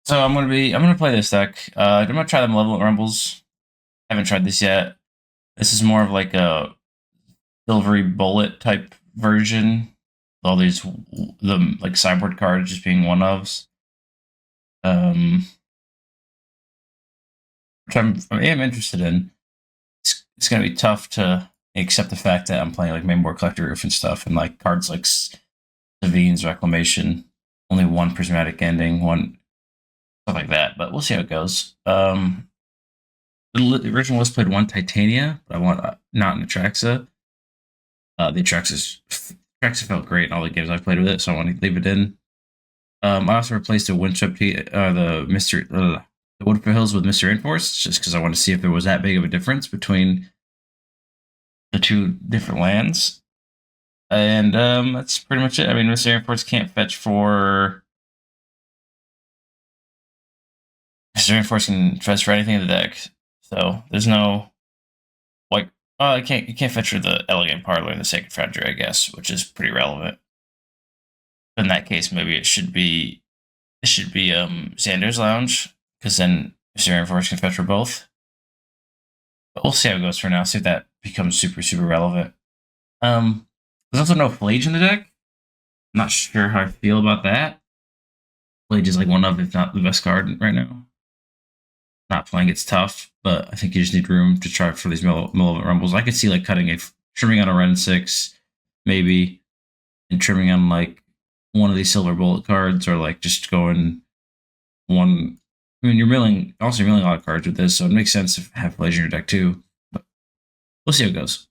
So I'm gonna play this deck. I'm gonna try the Malevolent Rumbles. Haven't tried this yet. This is more of like a silvery bullet type version. All these the like sideboard cards just being one ofs. Which I am interested in. It's gonna be tough to accept the fact that I'm playing like maybe more Collector Ouphe and stuff, and like cards like Sevinne's Reclamation, only one Prismatic Ending, one stuff like that. But we'll see how it goes. The original list played one Titania, but I want not an Atraxa. The Atraxa felt great in all the games I played with it, so I want to leave it in. I also replaced the the Woodford Hills with Misty Rainforest, just because I want to see if there was that big of a difference between the two different lands. And that's pretty much it. I mean, Misty Rainforest can't fetch for. Misty Rainforest can fetch for anything in the deck, so there's no like. You can't fetch for the Elegant Parlor and the Sacred Foundry, I guess, which is pretty relevant. In that case, maybe it should be Xander's Lounge, because then Misty Rainforest can fetch for both. But we'll see how it goes for now. See if that becomes super relevant. There's also no Phlage in the deck. I'm not sure how I feel about that. Phlage is like one of, if not the best card right now. Not playing it's tough, but I think you just need room to try for these Malevolent Rumbles. I could see like trimming on a Ren 6, maybe, and trimming on like one of these silver bullet cards, or like just going one. I mean, you're milling a lot of cards with this, so it makes sense to have Phlage in your deck too. But we'll see how it goes.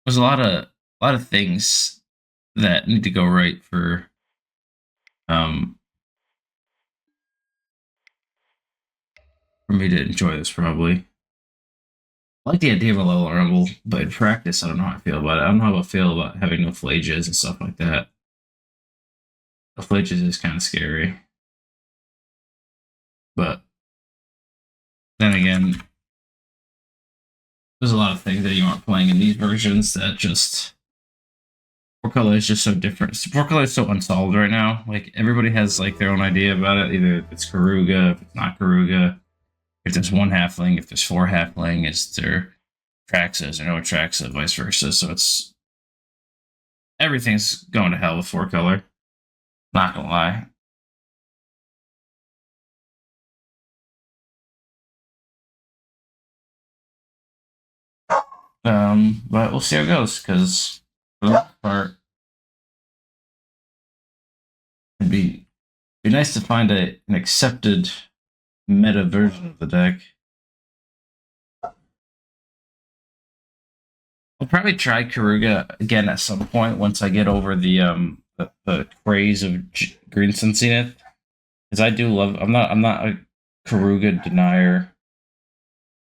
There's a lot of things that need to go right for for me to enjoy this, probably. I like the idea of a level rumble, but in practice, I don't know how I feel about it. I don't know how I feel about having no Phlages and stuff like that. The Phlages is kind of scary. But then again, there's a lot of things that you aren't playing in these versions that just. 4-color is just so different. 4-color is so unsolved right now. Like, everybody has like their own idea about it. Either if it's Karuga, if it's not Karuga, if there's one halfling, if there's 4 halfling, is there Atraxa, is there no Atraxa, vice versa. So it's everything's going to hell with 4-color. Not gonna lie. But we'll see how it goes, because for the most part, it'd be nice to find an accepted meta version of the deck. I'll probably try Karuga again at some point once I get over the craze of Green Sun Zenith, because I do love. I'm not a Karuga denier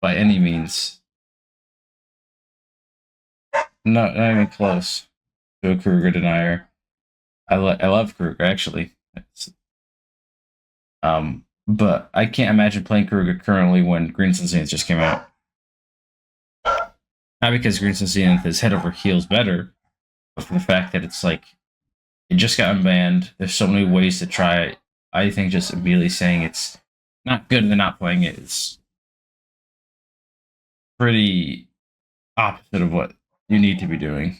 by any means. Not even close to a Karuga denier. I love Karuga, actually. But I can't imagine playing Karuga currently when Green Sun Zenith just came out. Not because Green Sun Zenith is head over heels better, but for the fact that it's like it just got unbanned. There's so many ways to try it. I think just immediately saying it's not good and then not playing it is pretty opposite of what you need to be doing.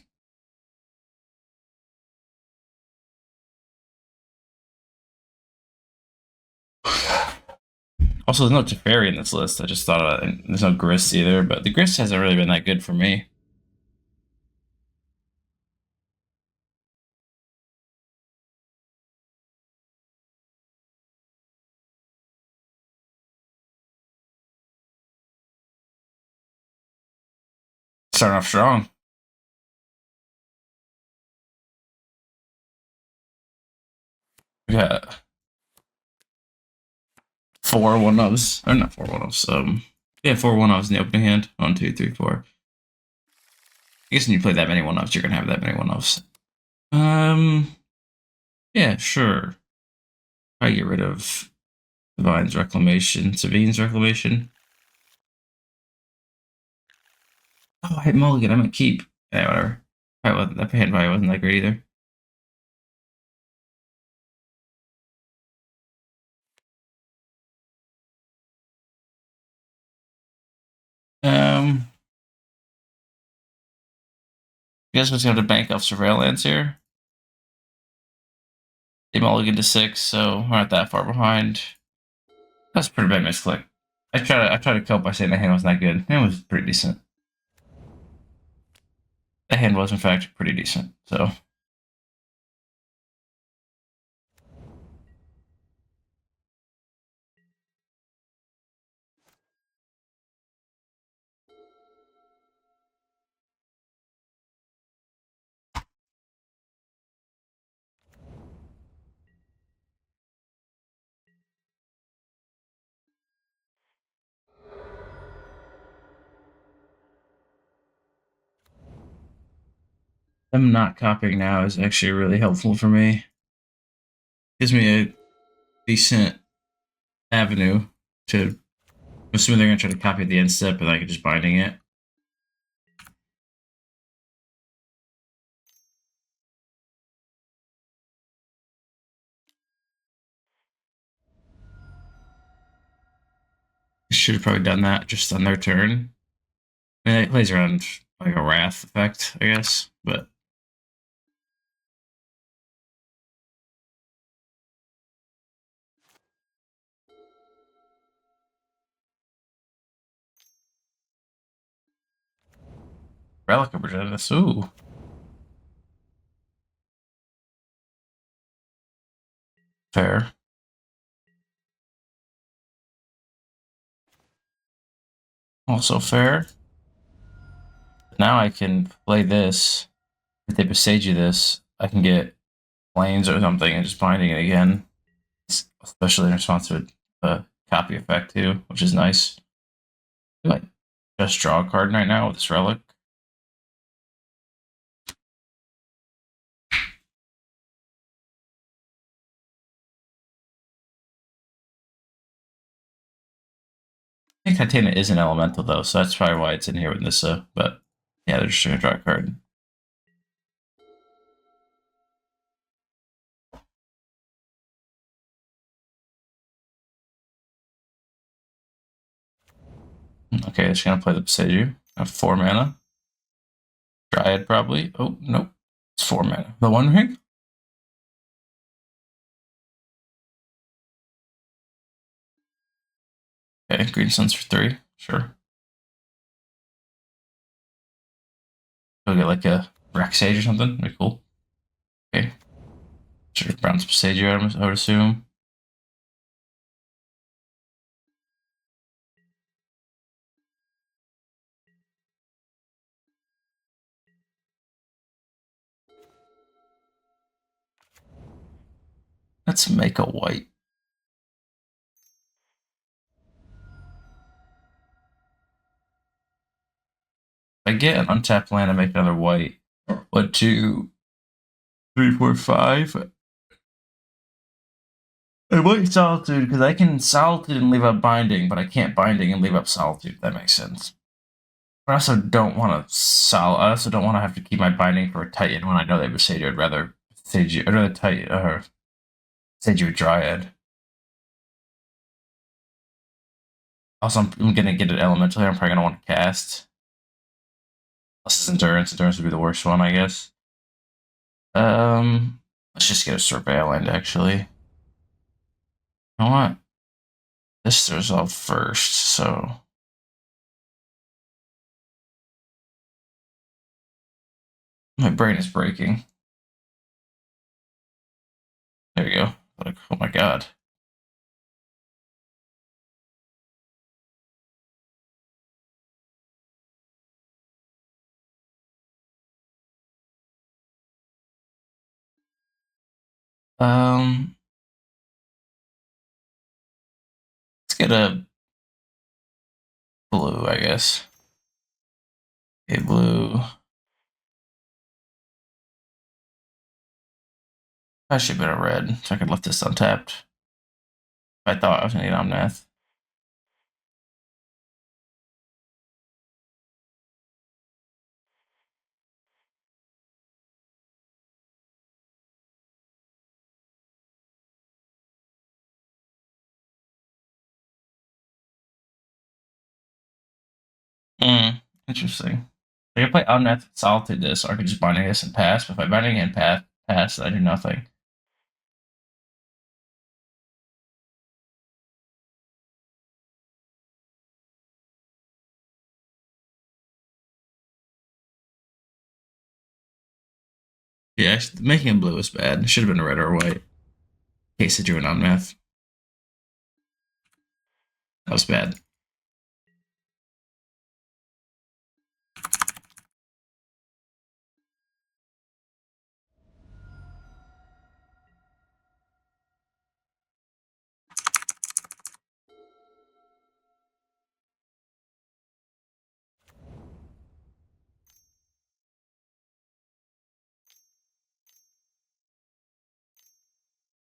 Also, there's no Teferi in this list. I just thought of it. There's no Grist either, but the Grist hasn't really been that good for me. Starting off strong. We got 4 1-ofs. Or not 4 1-ofs. Yeah, 4 1-ofs in the opening hand. 1, 2, 3, 4. I guess when you play that many 1-ofs, you're gonna have that many 1-ofs. Yeah, sure. I get rid of Sevinne's Reclamation. Oh, I hit mulligan. I might keep. Yeah, whatever. That hand probably wasn't that great either. You guys just have to bank off Surveillance here. They mulligan to 6, so we're not that far behind. That's a pretty bad misclick. I try to cope by saying the hand was not good. It was pretty decent. The hand was in fact pretty decent, so. Them not copying now is actually really helpful for me. Gives me a decent avenue to, assuming they're going to try to copy the end step and I can just binding it. Should have probably done that just on their turn. I mean, it plays around like a Wrath effect, I guess, but. Relic of Progenitus, ooh. Fair. Also fair. Now I can play this. If they Boseiju this, I can get planes or something and just binding it again. Especially in response to a copy effect too, which is nice. I just draw a card right now with this relic. I think Titania is an elemental though, so that's probably why it's in here with Nissa. But yeah, they're just gonna draw a card. Okay, just gonna play the Boseiju. I have 4 mana. Dryad probably. Oh nope, it's 4 mana. The One Ring. Okay, Green Suns for 3. Sure. Go get like a Sage or something. That'd be cool. Okay. Sure, Brown's Boseiju, I would assume. Let's make a white. If I get an untapped land and make another white. 1, 2, 3, 4, 5. I want Solitude because I can Solitude and leave up Binding, but I can't Binding and leave up Solitude. If that makes sense. But I also don't want to I also don't want to have to keep my Binding for a Titan when I know they have Boseiju. I'd rather Boseiju. I'd rather Titan or Boseiju with Dryad. Also, I'm gonna get an Elemental here. I'm probably gonna want to cast. This is Endurance. Endurance would be the worst one, I guess. Let's just get a Surveillant, actually. You know what? This throws off first, so. My brain is breaking. There we go. Like, oh my god. Let's get a blue, I guess. A blue. I should have been a red, so I could left this untapped. I thought I was gonna get Omnath. Hmm. Interesting. I can play Omnath Solitude this, or I could just binding this and pass. But if I binding and pass, I do nothing. Yeah, making him blue was bad. It should have been red or white. In case I drew an Omnath. That was bad.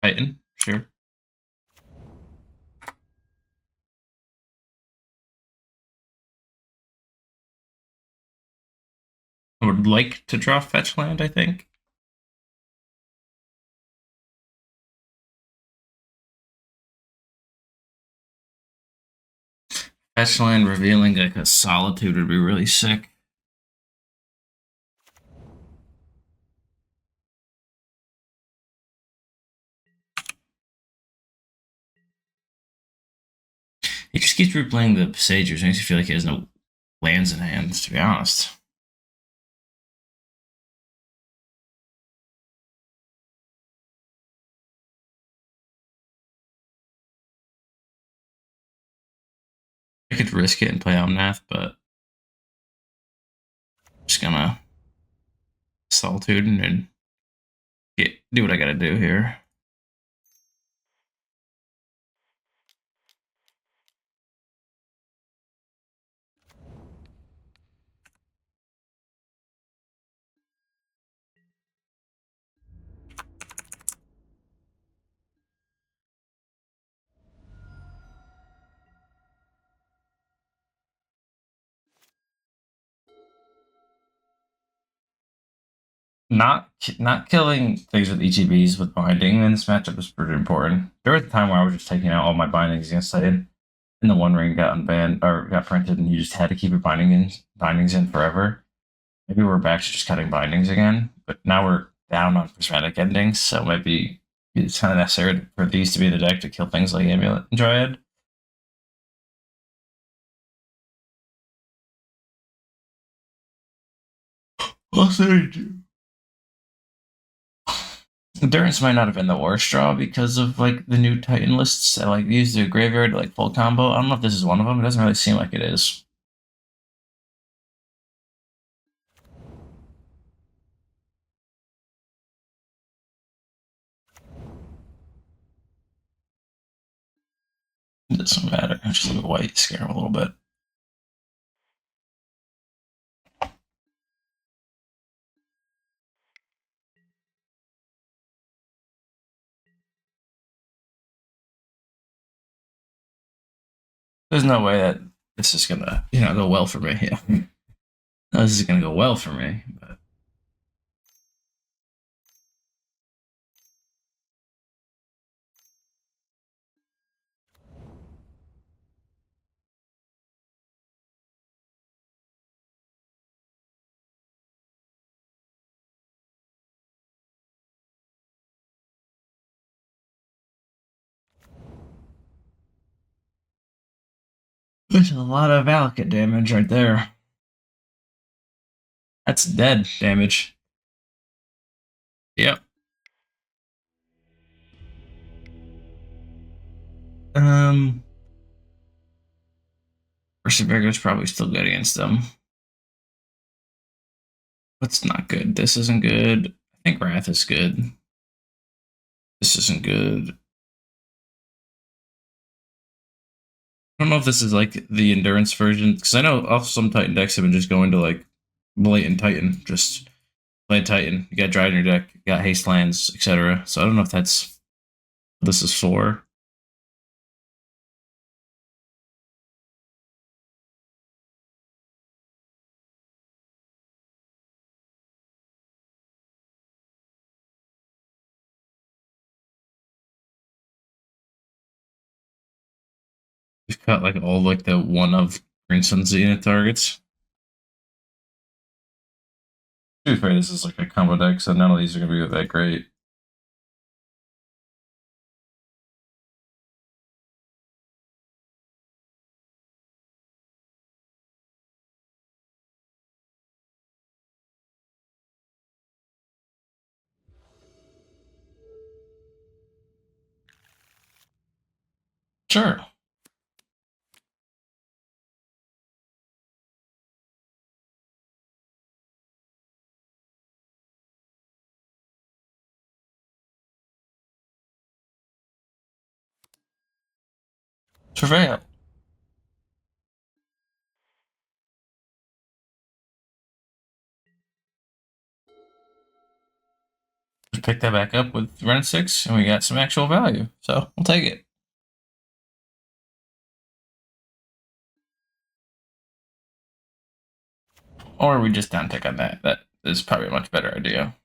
Titan, sure. I would like to draw fetch land, I think. Fetch land revealing like a Solitude would be really sick. He just keeps replaying the Boseiju, which makes you feel like he has no lands in hand, to be honest. I could risk it and play Omnath, but I'm just gonna Solitude and do what I gotta do here. Not killing things with ETBs with binding in this matchup is pretty important. There was a time where I was just taking out all my bindings against Titan, and the One Ring got unbanned or got printed, and you just had to keep your bindings in forever. Maybe we're back to just cutting bindings again, but now we're down on prismatic endings, so maybe it's kind of necessary for these to be the deck to kill things like Amulet and Dryad. Boseiju. Endurance might not have been the worst draw because of like the new Titan lists that like use the graveyard like full combo. I don't know if this is one of them. It doesn't really seem like it is. It doesn't matter. Just leave it white, scare him a little bit. There's no way that this is gonna, go well for me. Yeah, no, this is gonna go well for me. But there's a lot of Valakut damage right there. That's dead damage. Yep. Resurgent is probably still good against them. That's not good. This isn't good. I think Wrath is good. This isn't good. I don't know if this is like the endurance version, because I know some Titan decks have been just going to like blatant Titan, just play Titan. You got Dryad in your deck, you got haste lands, etc. So I don't know if that's what this is for. We've got like all like the one of Green Sun Zenith targets. To be fair, this is like a combo deck, so none of these are going to be that great. Sure. Travail. Just pick that back up with Ren 6, and we got some actual value. So we'll take it. Or we just down tick on that. That is probably a much better idea.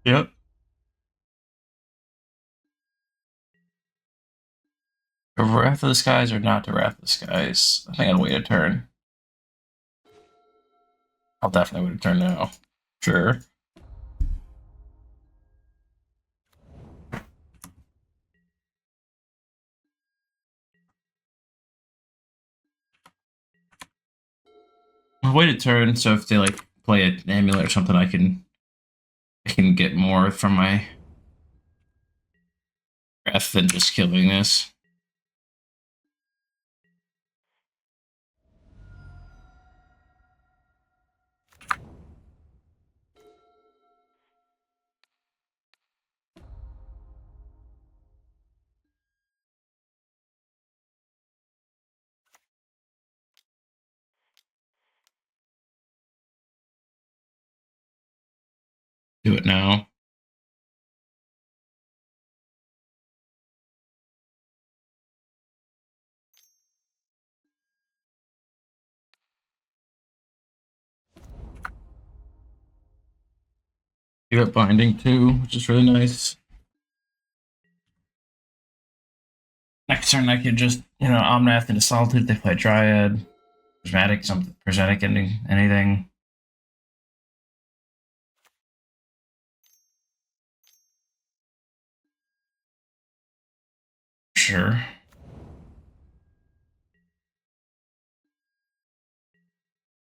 Yep. Wrath of the Skies or not to Wrath of the Skies? I think I'd wait a turn. I'll definitely wait a turn now. Sure. I'll wait a turn, so if they like play an amulet or something, I can get more from my Wrath than just killing this. Do it now. You got Binding too, which is really nice. Next turn I could just, Omnath into Solitude, they play Dryad, Prismatic Ending, anything. Sure.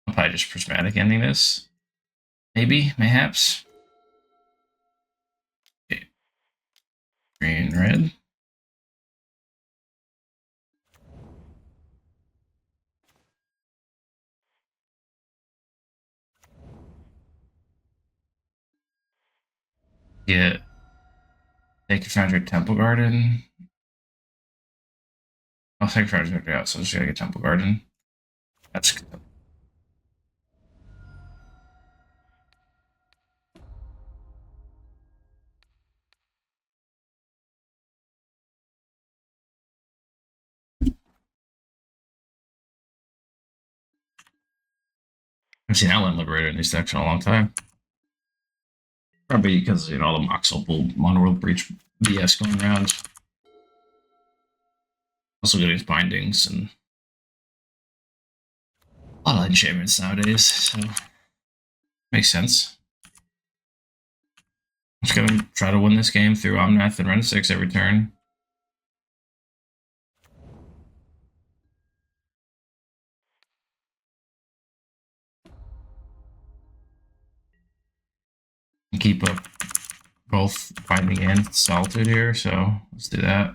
I'll probably just Prismatic Ending this. Maybe, mayhaps. Okay. Green, red. Yeah. Sacred Foundry, Temple Garden. Oh, Sacred Foundry's already out, so I just gotta get Temple Garden. That's good. I've seen Outland Liberator in these decks in a long time. Probably because, all the Mox Opal Monoworld Breach BS going around. Also getting bindings and a lot of enchantments nowadays, so makes sense. I'm just gonna try to win this game through Omnath and Ren 6 every turn. And keep up both Binding and Solitude here, so let's do that.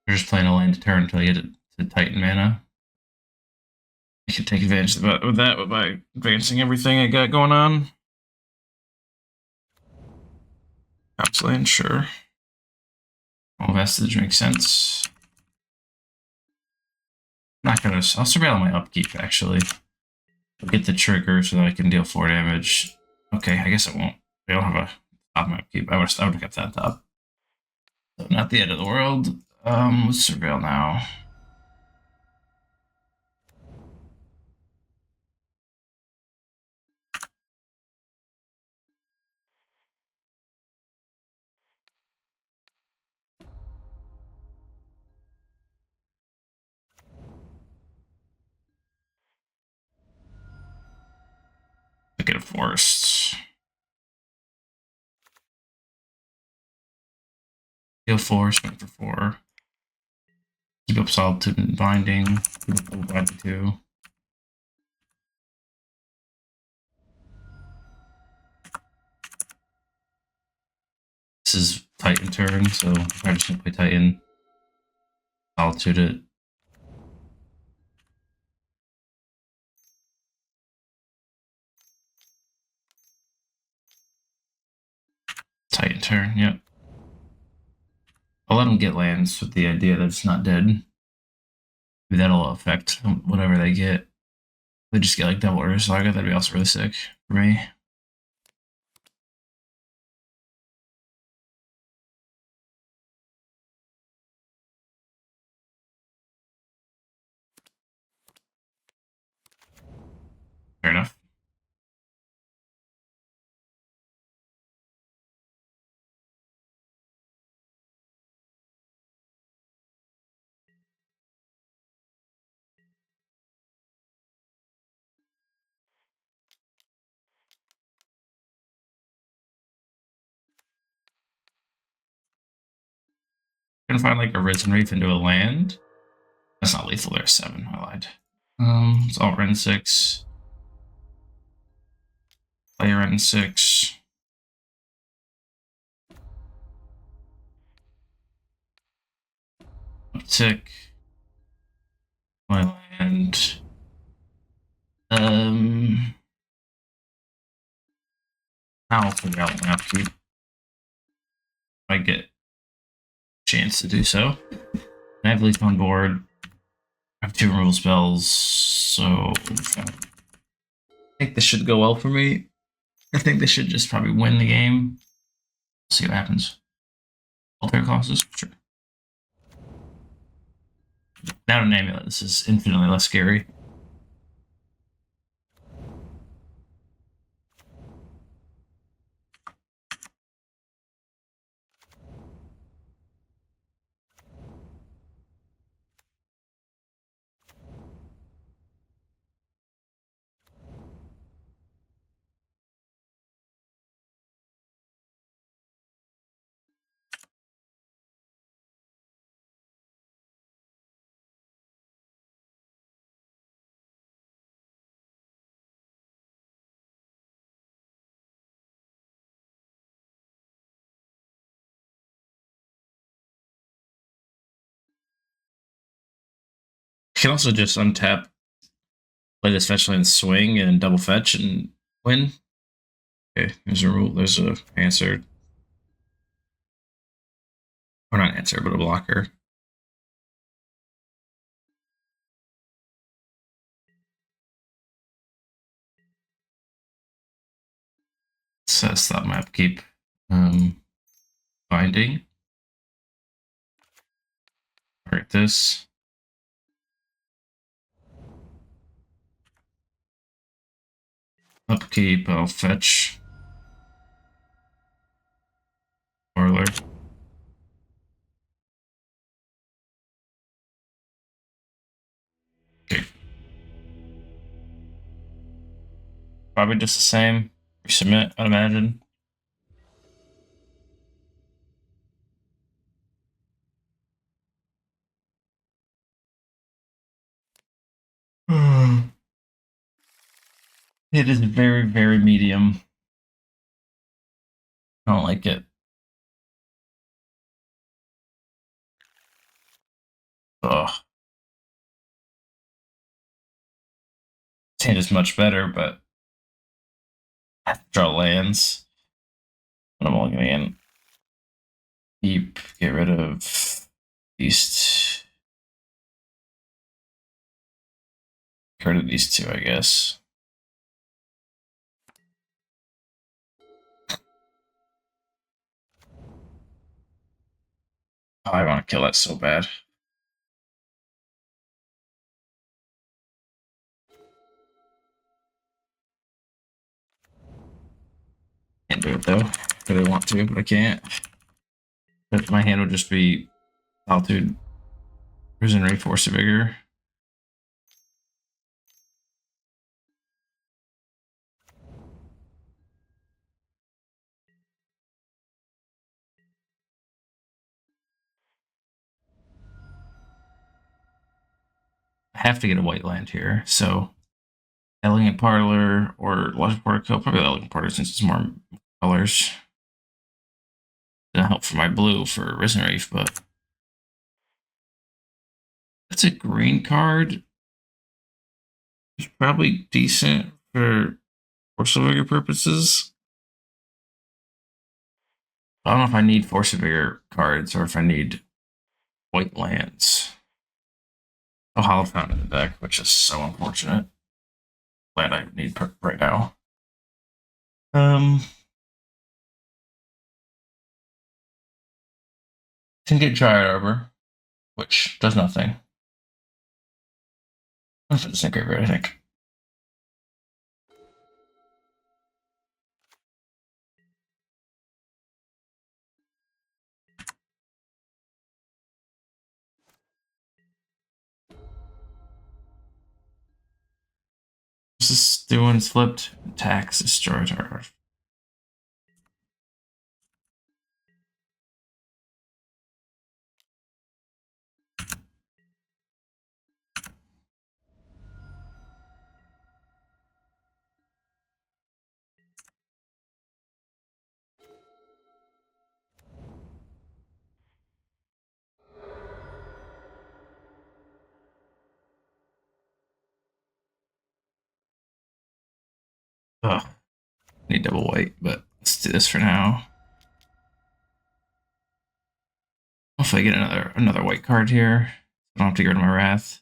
You're just playing a land to turn until you get to Titan mana. I can take advantage of that by advancing everything I got going on. House land, sure. All Vestige makes sense. I'm not gonna. I'll surveil my upkeep actually. I'll get the trigger so that I can deal 4 damage. Okay, I guess it won't. We don't have a Top my upkeep. I would have kept that top. So not the end of the world. Let's surveil now. Get a forest. Heal 4, swing for 4. Keep up Solitude and Binding. Keep up Binding 2. This is Titan turn, so I'm just gonna play Titan. Solitude it. Titan turn, yep. I'll let them get lands with the idea that it's not dead. Maybe that'll affect whatever they get. They just get like double Urza Saga, that'd be also really sick for me. Fair enough. Gonna find like a Risen Reef into a land. That's not lethal, there's 7, I lied. It's all Ren 6. Play Ren 6. Uptick. My land. Now I'll figure out my upkeep. If I get a chance to do so. I have Leaf on board. I have 2 removal spells, so I think this should go well for me. I think this should just probably win the game. See what happens. Alter classes? Sure. Now an amulet, this is infinitely less scary. You can also just untap, play this fetch land, swing, and double fetch and win. Okay, there's a rule. There's a answer. Or not answer, but a blocker. So stop my upkeep. Binding. Hurt this. Upkeep, I'll fetch. Parlor. Okay. Probably just the same. Resubmit, I'd imagine. It is very, very medium. I don't like it. Ugh. Taint is much better, but I have to draw lands. What I'm only going keep, get rid of these. Get rid of these 2, I guess. Oh, I want to kill that so bad. Can't do it though. Really want to, but I can't. But my hand would just be Solitude, Risen Reef, Force of Vigor. I have to get a white land here, so Elegant Parlor or Lush Portico. Probably Elegant Parlor since it's more colors. Gonna help for my blue for Risen Reef, but that's a green card. It's probably decent for Force of Vigor purposes. I don't know if I need Force of Vigor cards or if I need white lands. Oh, Hollow Fountain in the deck, which is so unfortunate. Land I need right now. Can get Dryad Arbor, which does nothing. That's a Disintegrate, I think. What's this doing? Flipped attacks, destroyed her. Ugh. Need double white, but let's do this for now. Hopefully I get another white card here. I don't have to get rid of my Wrath.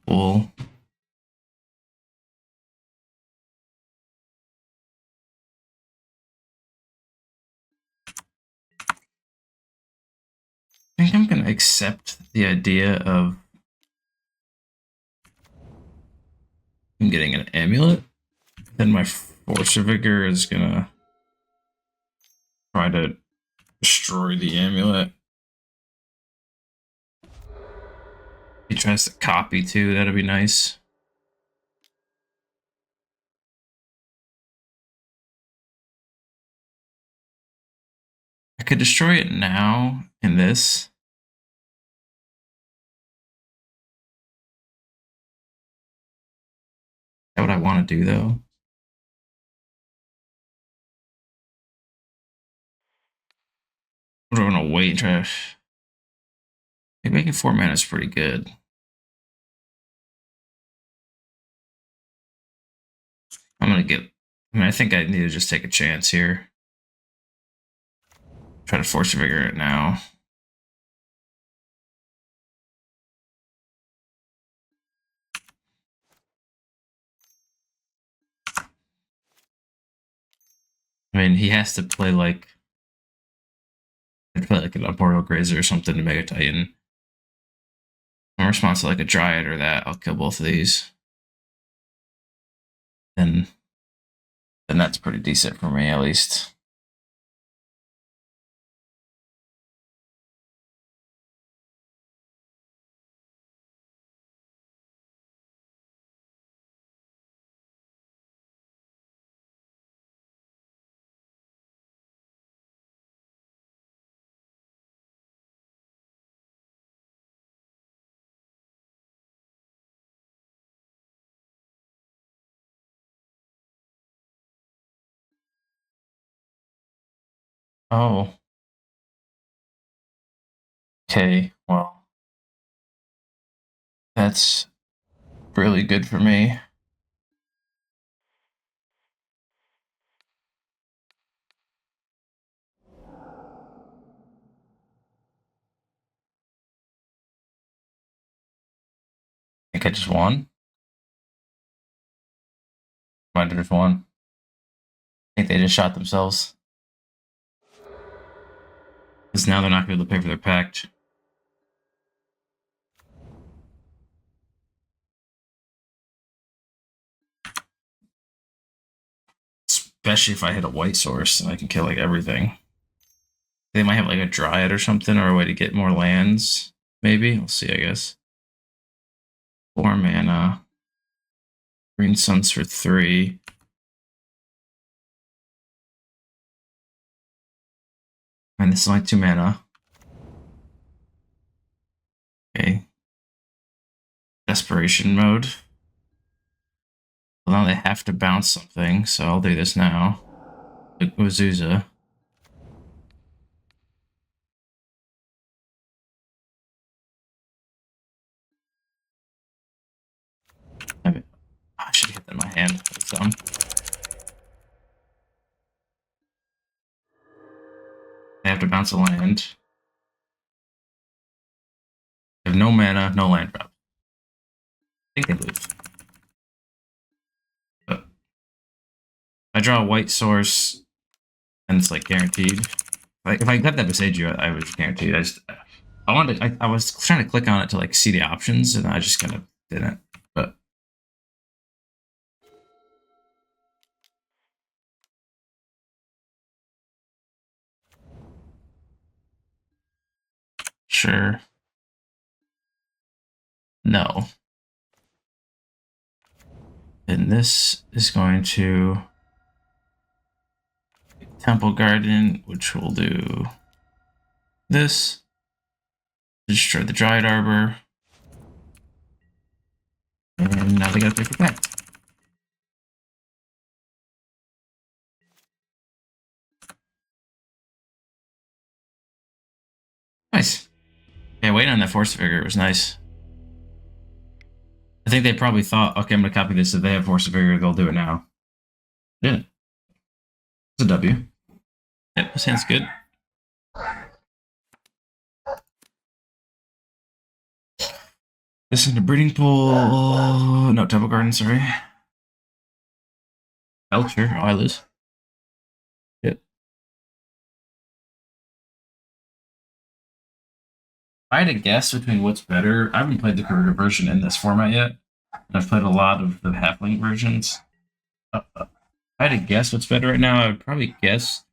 Cool. I think I'm gonna accept the idea of him getting an amulet. Then my Force of Vigor is gonna try to destroy the amulet. He tries to copy too, that'd be nice. I could destroy it now in this. Is that what I want to do though? I'm gonna wait and try to. Maybe making 4 mana is pretty good. I'm gonna get. I mean, I think I need to just take a chance here. Try to Force Vigor it now. I mean, he has to play like. I'd play like an Arboreal Grazer or something to Mega Titan. In response to like a Dryad or that, I'll kill both of these. Then that's pretty decent for me at least. Oh. Okay, well. That's really good for me. I think I just won. Might have just won. I think they just shot themselves. Because now they're not going to be able to pay for their pact. Especially if I hit a white source and I can kill like everything. They might have like a Dryad or something, or a way to get more lands. Maybe. We'll see, I guess. 4 mana. Green Suns for 3. And this is only 2 mana. Okay. Desperation mode. Well, now they have to bounce something, so I'll do this now. Like Boseiju. I should have hit that in my hand. That's dumb. They have to bounce a land. They have no mana, no land drop. I think they lose. But I draw a white source, and it's like guaranteed. Like if I got that Boseiju, I was guaranteed. I was trying to click on it to like see the options, and I just kind of didn't. But sure. No. And this is going to Temple Garden, which will do this. Destroy the Dryad Arbor. And now they gotta pay for pact. Nice. Yeah, waiting on that Force Figure was nice. I think they probably thought, okay, I'm gonna copy this. If they have Force Figure, they'll do it now. Yeah. It's a W. Yep, this hand's good. This is the Breeding Pool. No, Temple Garden, sorry. Belcher. Oh, I lose. Yep. If I had to guess between what's better, I haven't played the career version in this format yet. And I've played a lot of the Halfling versions. If I had to guess what's better right now, I would probably guess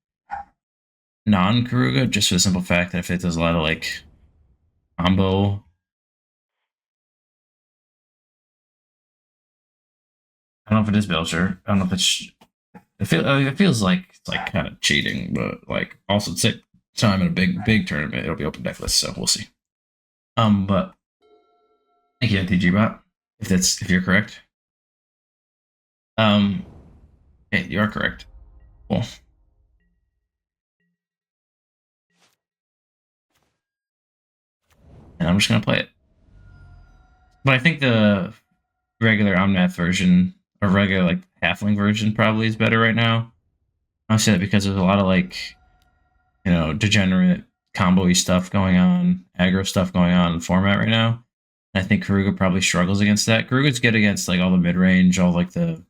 non-Karuga, just for the simple fact that if it does a lot of like combo. I don't know if it is Belcher. I don't know if it's. It feels like it's like kind of cheating, but like also at the same time in a big tournament, it'll be open deck list, so we'll see. But thank you, MTG bot. If you're correct. Okay, you are correct. Cool. And I'm just gonna play it. But I think the regular Omnath version, or regular like Halfling version, probably is better right now. I say that because there's a lot of like, degenerate combo-y stuff going on, aggro stuff going on in the format right now. I think Karuga probably struggles against that. Karuga's good against like all the mid-range, all like the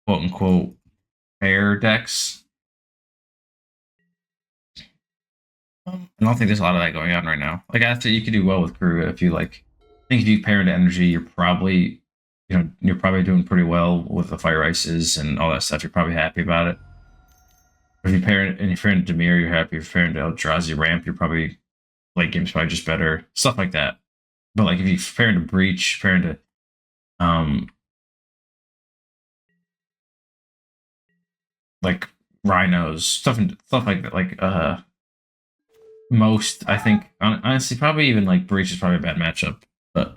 quote-unquote fair decks. I don't think there's a lot of that going on right now. Like after you could do well with Karuga if you like. I think if you pair into energy, you're probably doing pretty well with the Fire Ices and all that stuff. You're probably happy about it. If you pair into Dimir, you're happy. If you pair into Eldrazi Ramp, you're probably late game's probably just better. Stuff like that. But like if you pair into Breach, pair into like Rhinos, stuff like that, like most, I think, honestly, probably even like Breach is probably a bad matchup, but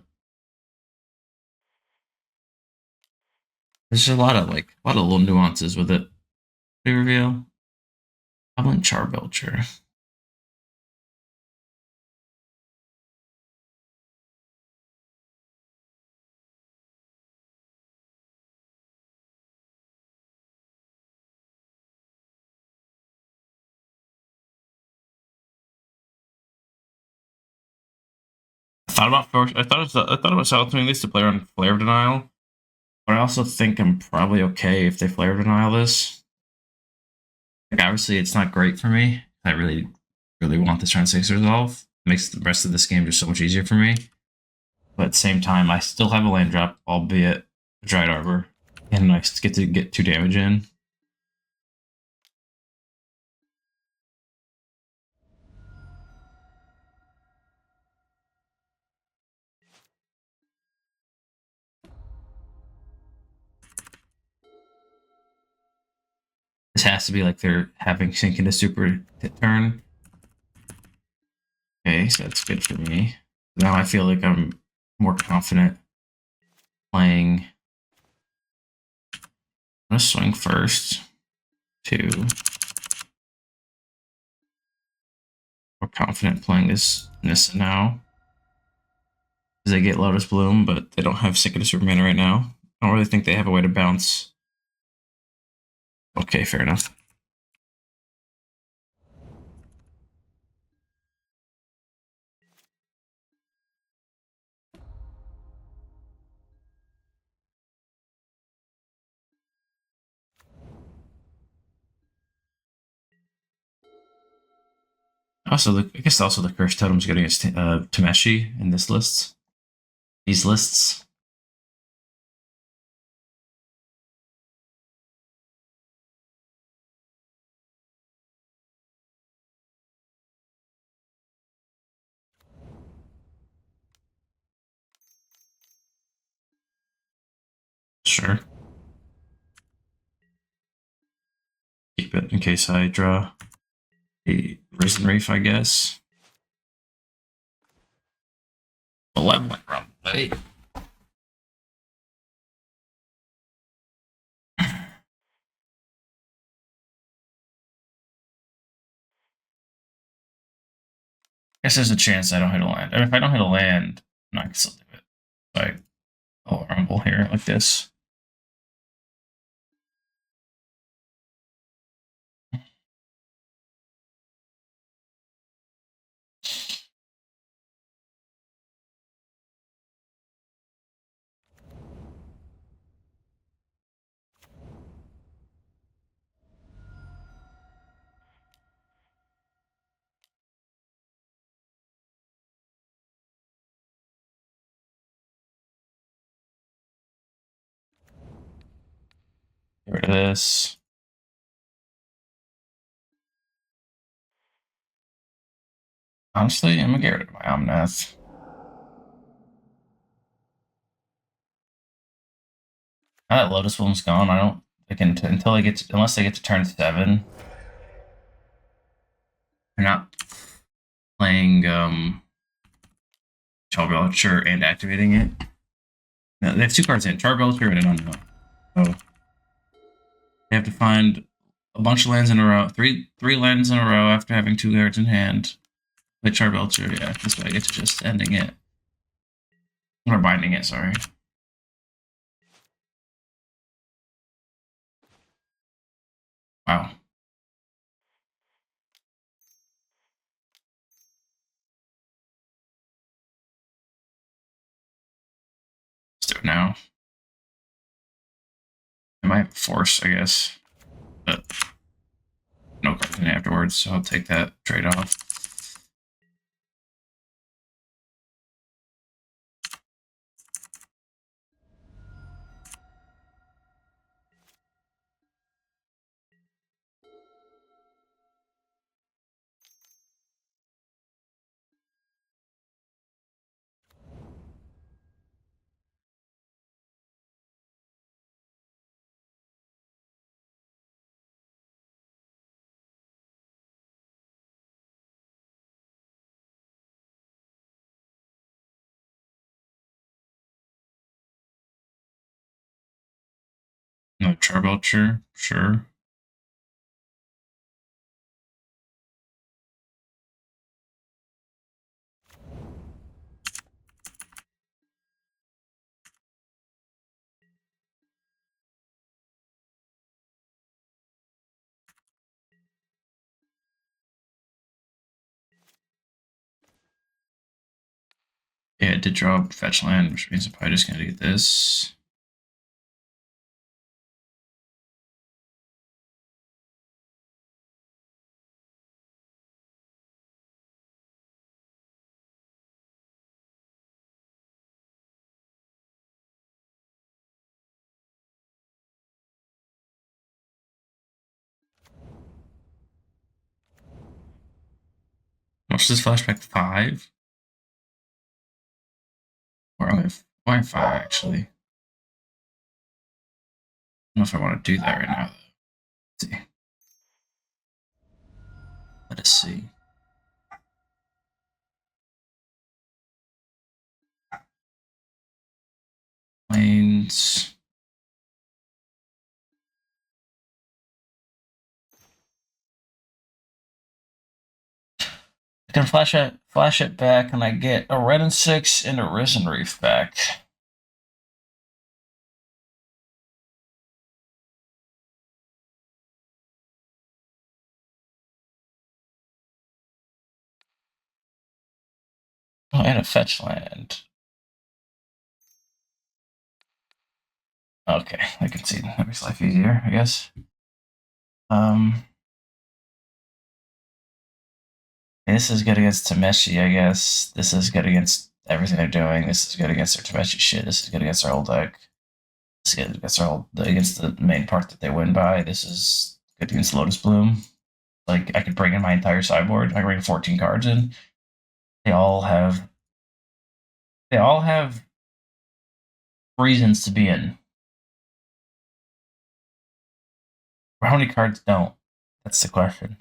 there's a lot of little nuances with it. Big reveal. Goblin Charbelcher. I thought about solitude this to play around Flare of Denial, but I also think I'm probably okay if they Flare of Denial this. Like obviously, it's not great for me. I really really want this turn 6 resolve. It makes the rest of this game just so much easier for me. But at the same time, I still have a land drop, albeit a Dryad Arbor. And I get to get 2 damage in. This has to be like they're having Sink into Super turn. Okay, so that's good for me. Now I feel like I'm more confident playing. I'm gonna swing first. 2. More confident playing this Nissa now. Because they get Lotus Bloom, but they don't have Sink into Super mana right now. I don't really think they have a way to bounce. Okay, fair enough. Also, I guess also the Curse Totem's good against Tameshi in this list. These lists. Sure. Keep it in case I draw a Risen Reef, I guess. Malevolent Rumble. Hey. Guess there's a chance I don't hit a land. If I don't hit a land, I'm not gonna still do it. Like, I'll rumble here like this. Get rid of this. Honestly, I'm gonna get rid of my Omnath. Now that Lotus Bloom's gone, I don't. I can until they get to, unless they get to turn 7. They're not playing Charbelcher and activating it. No, they have 2 cards in Charbelcher and an Unknown. So they have to find a bunch of lands in a row, three lands in a row after having 2 cards in hand. Play Charbelcher, yeah. This way I get to just ending it. Or binding it, sorry. Wow. Let's do it now. I might have force, I guess. But no cards in afterwards, so I'll take that trade off. No Charbelcher, sure. Yeah, it did draw fetch land, which means I'm probably just gonna get this. much does flashback 5? Or only 5 actually. I don't know if I want to do that right now. Let's see. Let us see. Planes. I can flash it back, and I get a red and 6 and a Risen Reef back. Oh, and a fetch land. Okay, I can see. That makes life easier, I guess. This is good against Tameshi, I guess. This is good against everything they're doing. This is good against their Tameshi shit. This is good against our whole deck. This is good against the main part that they win by. This is good against Lotus Bloom. Like, I could bring in my entire sideboard. I can bring 14 cards in. They all have reasons to be in. How many cards don't? That's the question.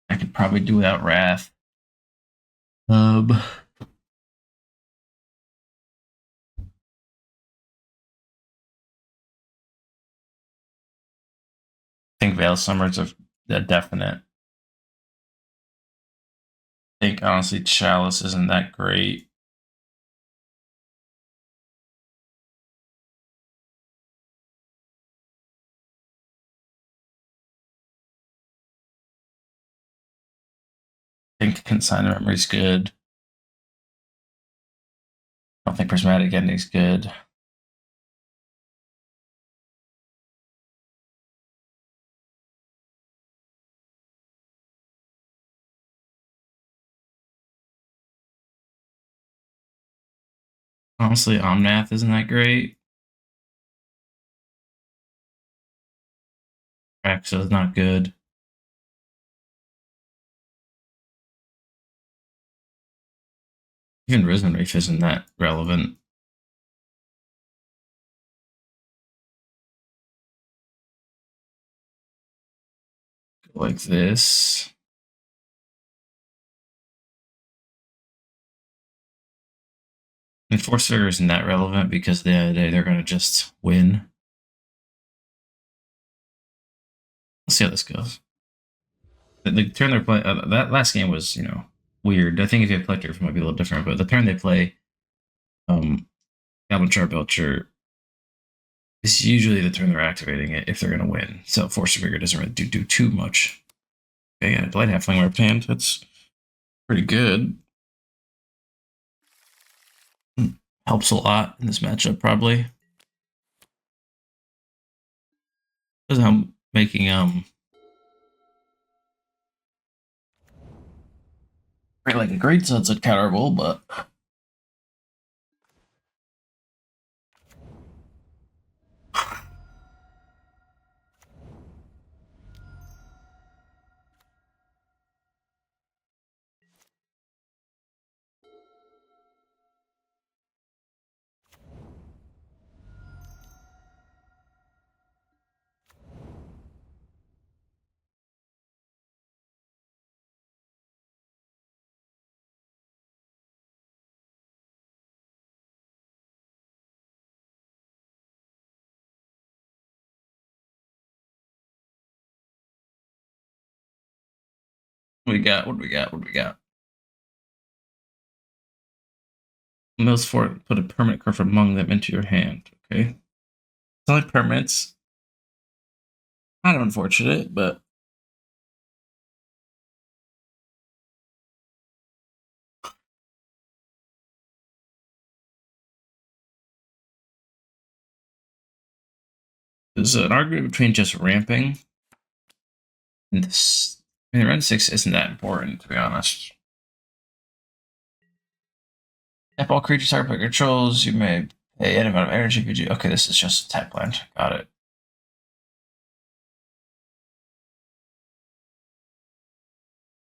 I could probably do without Wrath. I think Veil Summer's a definite. I think honestly Chalice isn't that great. I think Consigned Memory's good. I don't think Prismatic Ending's good. Honestly, Omnath isn't that great. Atraxa is not good. Even Risen Reef isn't that relevant. Like this. And Force Figure isn't that relevant because at the end of the day they're going to just win. Let's see how this goes. The turn they're playing, that last game was, weird. I think if you have Collector, it might be a little different, but the turn they play, Goblin Charbelcher is usually the turn they're activating it if they're going to win. So Force Figure doesn't really do too much. Okay, yeah, Delighted Halfling Wept Hand, that's pretty good. Helps a lot in this matchup, probably. Doesn't help making like a great sunset counterable, but what do we got? What do we got? Mills Fort, put a permanent card from among them into your hand. Okay. It's only permanents. Kind of unfortunate, but there's an argument between just ramping and this. I mean, Red 6 isn't that important, to be honest. If all creatures target by controls, you may Hey, any amount of energy could you? Okay, this is just a tap land. Got it.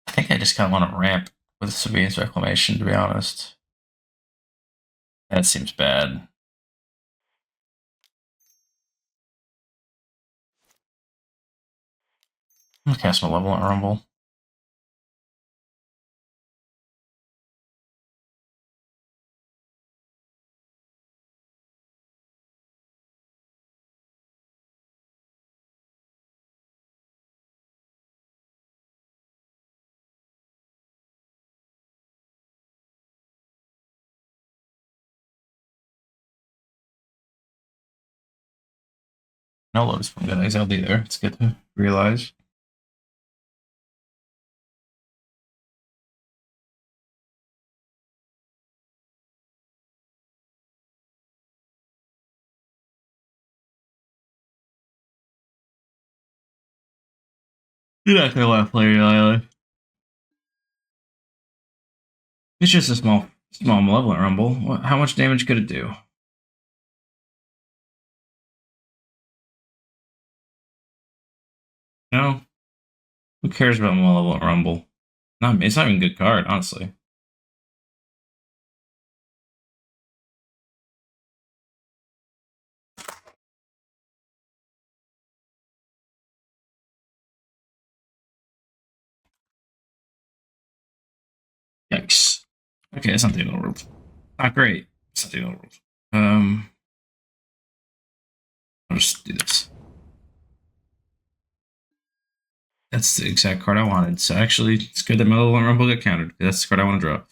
I think I just kind of want to ramp with Sevinne's Reclamation, to be honest. That seems bad. I'm gonna cast Malevolent Rumble. No Lotus from guys, I'll be there. It's good to realize. You're not gonna want to play your island. It's just a small Malevolent Rumble. How much damage could it do? No? Who cares about Malevolent Rumble? It's not even a good card, honestly. Yikes. Okay, that's not the end of the world. Not great. It's not the end of the world. I'll just do this. That's the exact card I wanted. So actually, it's good that Malevolent Rumble got countered. That's the card I want to draw.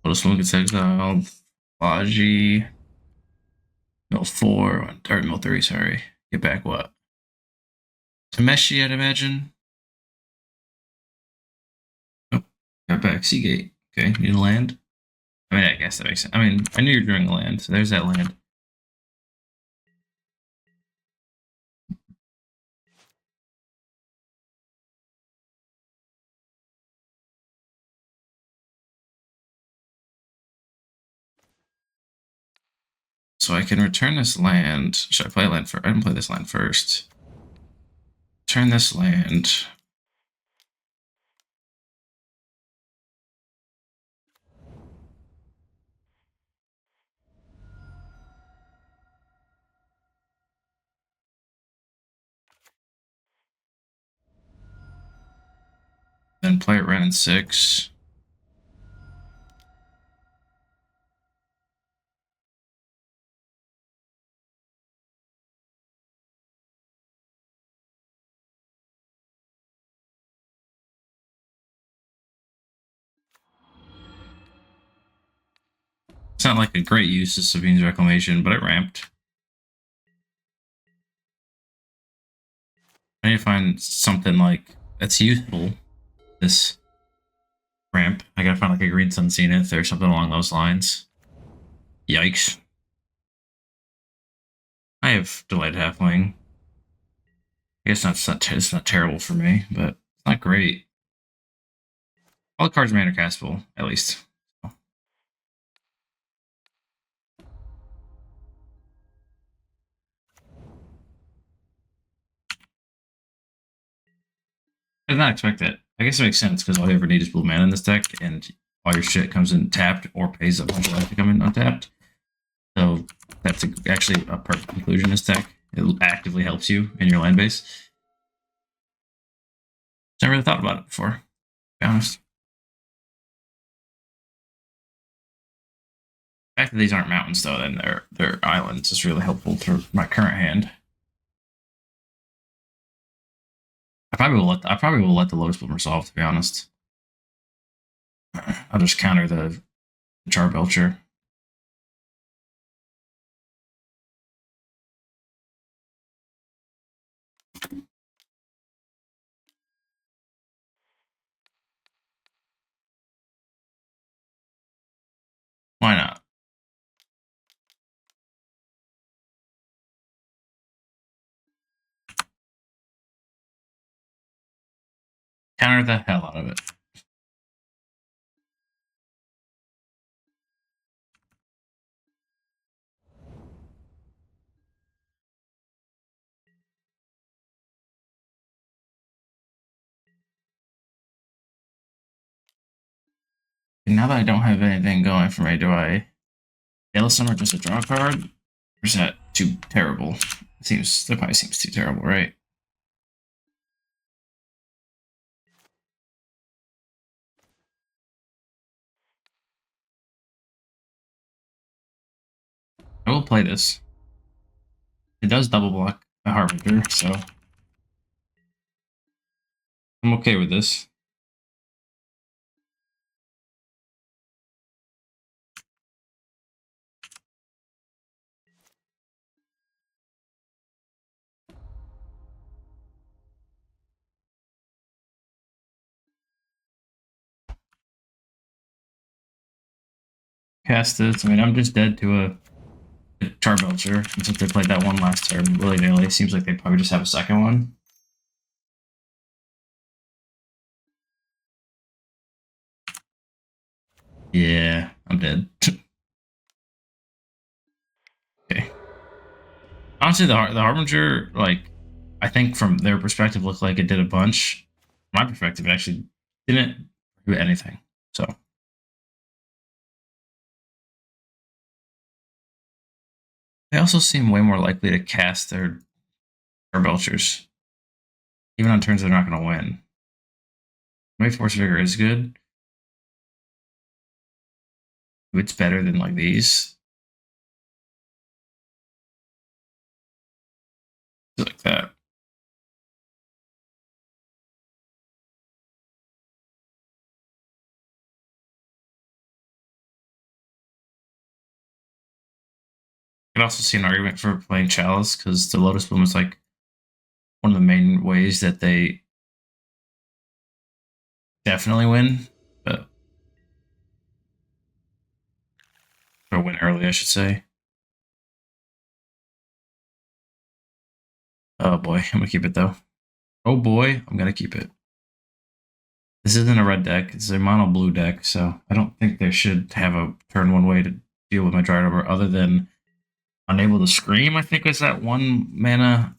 Lotus One gets exiled. Phlage. Mill 4. Or Mill 3, sorry. Get back what? Tameshi, I'd imagine. Oh, got back Seagate. Okay, need a land. I mean, I guess that makes sense. I mean, I knew you were drawing a land, so there's that land. So I can return this land. Should I play a land first? I didn't play this land first. Turn this land. Then play it Ren in 6. It's not like a great use of Sevinne's Reclamation, but it ramped. I need to find something like that's useful. This ramp. I gotta find like a Green Sun Zenith or something along those lines. Yikes. I have Delighted Halfling. I guess it's not terrible for me, but it's not great. All the cards remain are castable, at least. I did not expect that. I guess it makes sense because all you ever need is blue mana in this deck, and all your shit comes in tapped or pays a bunch of life to come in untapped. So that's actually a perfect conclusion in this deck. It actively helps you in your land base. Never really thought about it before, to be honest. The fact that these aren't mountains, though, and they're islands is really helpful for my current hand. I probably will let the Lotus Bloomer solve, to be honest. I'll just counter the Charbelcher. Why not? Counter the hell out of it. And now that I don't have anything going for me, do I Hail Summer just a draw card? Or is that too terrible? That probably seems too terrible, right? I will play this. It does double block a Harbinger, so I'm okay with this. Cast this. I mean, I'm just dead to a Charbelcher. And since they played that one last turn willy-nilly, seems like they probably just have a second one. Yeah, I'm dead. Okay. Honestly, the Harbinger, like, I think from their perspective, looked like it did a bunch. From my perspective, it actually didn't do anything. So they also seem way more likely to cast their Charbelchers, even on turns they're not going to win. My Force Vigor is good. It's better than like these. Like that. I could also see an argument for playing Chalice because the Lotus Bloom is like one of the main ways that they definitely win, but or win early, I should say. Oh boy, I'm gonna keep it though. Oh boy, I'm gonna keep it. This isn't a red deck; it's a mono blue deck, so I don't think they should have a turn one way to deal with my Dryad Arbor other than Unable to Scream. I think was that one mana,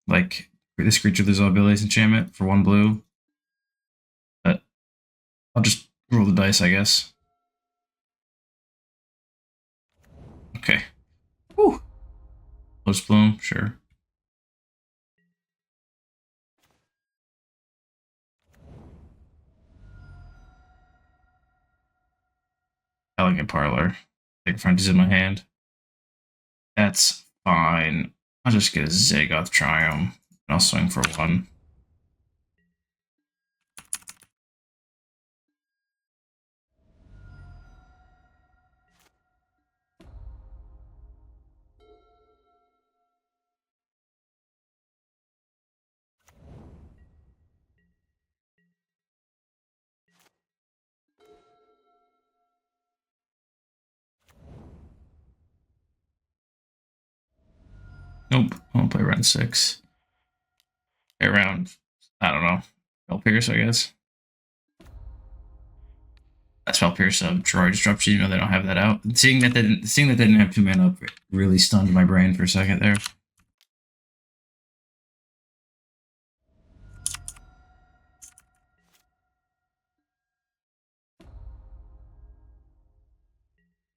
like this creature loses all abilities enchantment for 1 blue. But I'll just roll the dice, I guess. Okay. Woo. Lotus Bloom, sure. Elegant Parlor. Sacred Foundry's in my hand. That's fine. I'll just get a Zagoth Triumph. And I'll swing for 1. Nope. I won't play round 6. Play round, I don't know. Spell Pierce, I guess. That Spell Pierce Droid Disruption, you know they don't have that out. Seeing that they didn't have 2 mana up really stunned my brain for a second there.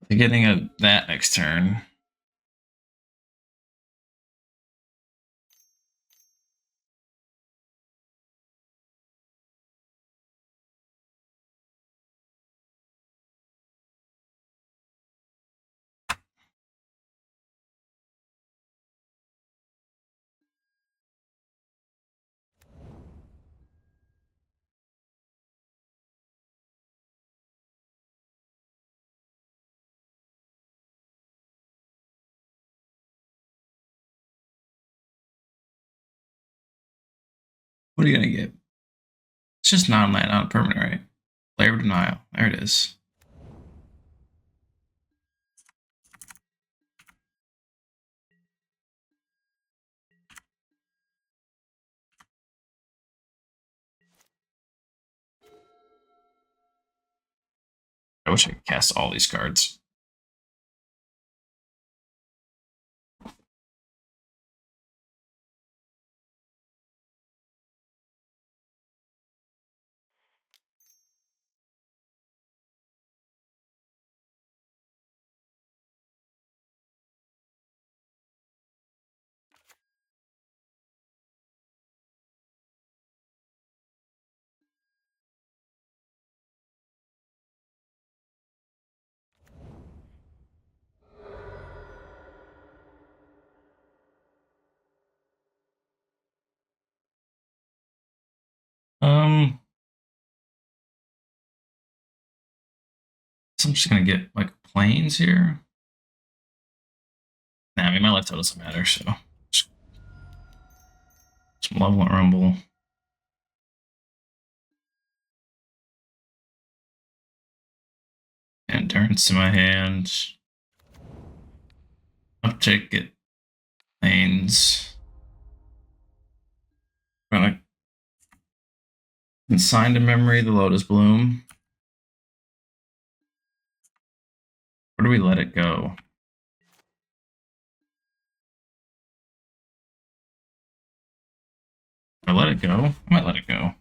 Getting that next turn. What are you gonna get? It's just non-land, not permanent, right? Player Denial. There it is. wish I could cast all these cards. So I'm just gonna get like planes here. Nah, I mean my life total doesn't matter, so just Malevolent Rumble. Endurance to my hand. Uptick it planes. Gonna consign to memory the Lotus Bloom. Where do we let it go? I let it go. I might let it go.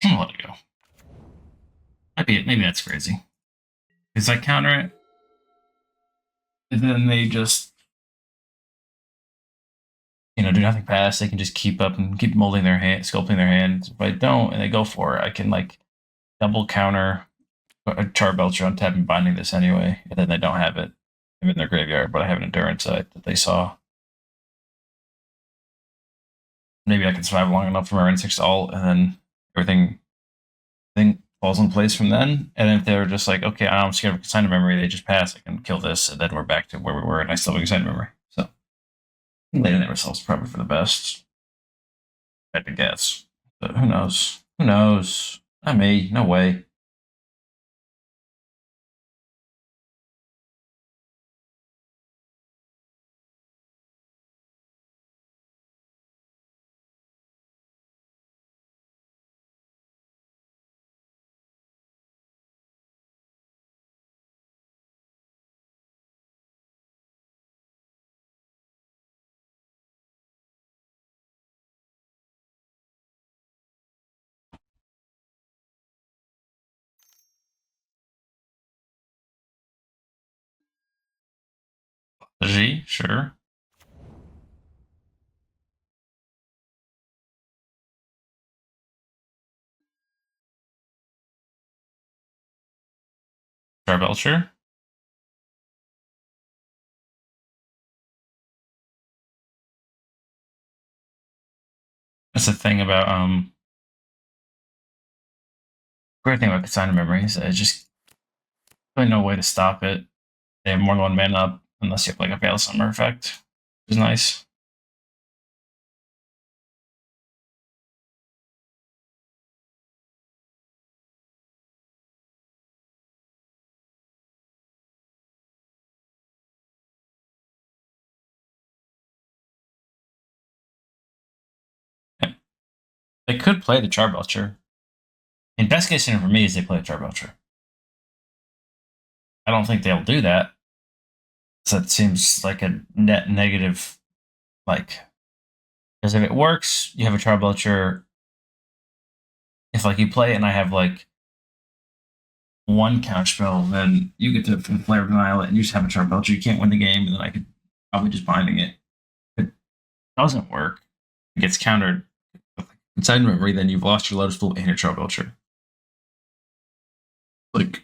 I'm gonna let it go. Maybe that's crazy. Because I counter it, and then they just, do nothing past. They can just keep up and keep molding their hand, sculpting their hand. If I don't, and they go for it, I can like double counter a Charbelcher on tap and binding this anyway, and then they don't have it in their graveyard, but I have an endurance that they saw. Maybe I can survive long enough from our insects all, and then everything falls in place from then. And if they're just like, okay, I'm scared of consign memory, they just pass, I can kill this, and then we're back to where we were, and I still have consign memory. So laying ourselves probably for the best. I had to guess. But who knows? Who knows? Not me. No way. G, sure. Charbelcher. That's the thing about great thing about consign memory is I just really no way to stop it. They have more than one mana up unless you have like a Veil Summer effect, which is nice. They could play the Charbelcher. In best case scenario for me is they play a Charbelcher. I don't think they'll do that. So it seems like a net negative, like, because if it works, you have a Charbelcher. If like you play it and I have like one counterspell, then you get to Flare of Denial it and you just have a Charbelcher. You can't win the game, and then I could probably just binding it. If it doesn't work, it gets countered with inside memory, then you've lost your Lotus Pool and your Charbelcher. Like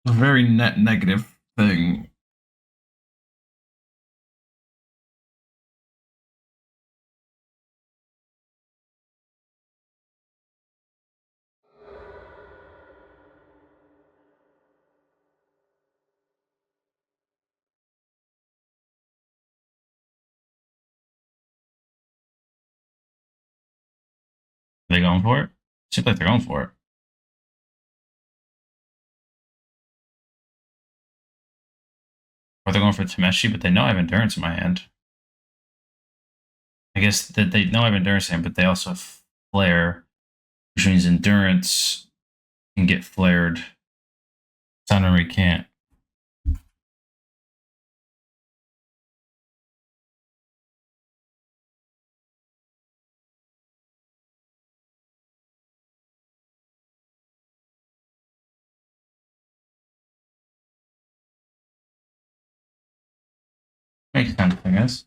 a very net negative thing. Are they going for it? Seems like they're going for it. Or they're going for Tameshi, but they know I have Endurance in my hand. I guess that they know I have Endurance in hand, but they also have Flare, which means Endurance can get flared. Sound Memory can't. Makes sense, I guess.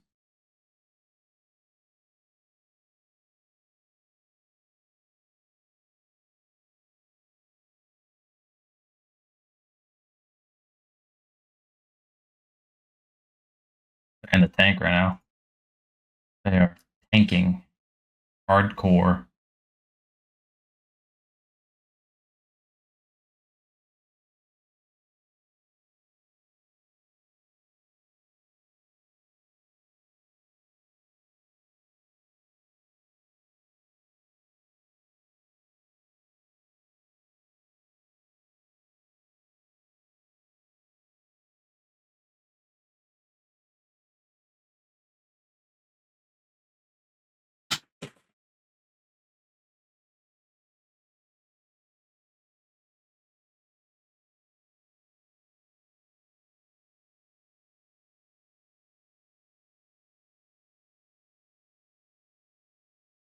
And the tank right now. They are tanking hardcore.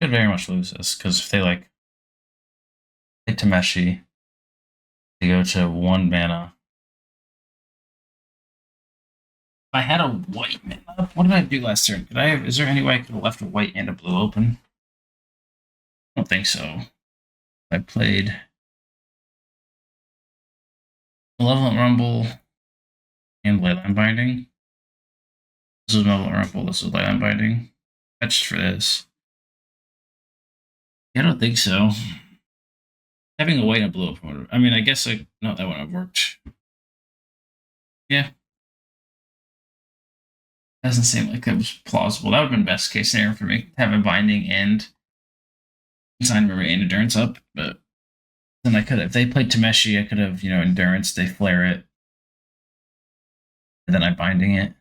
Could very much lose this, because if they like hit Tameshi, they go to 1 mana. If I had a white mana, what did I do last turn? Is there any way I could have left a white and a blue open? I don't think so. I played Malevolent Rumble and Leyline Binding. This was Malevolent Rumble, this was Leyline Binding. Fetched for this. Yeah, I don't think so. Having a white and a blue open. I mean, I guess no, that wouldn't have worked. Yeah. Doesn't seem like it was plausible. That would have been best case scenario for me. Have a binding and Sign Memory and Endurance up, but then I could have, if they played Tameshi, I could have, Endurance, they flare it, and then I'm binding it.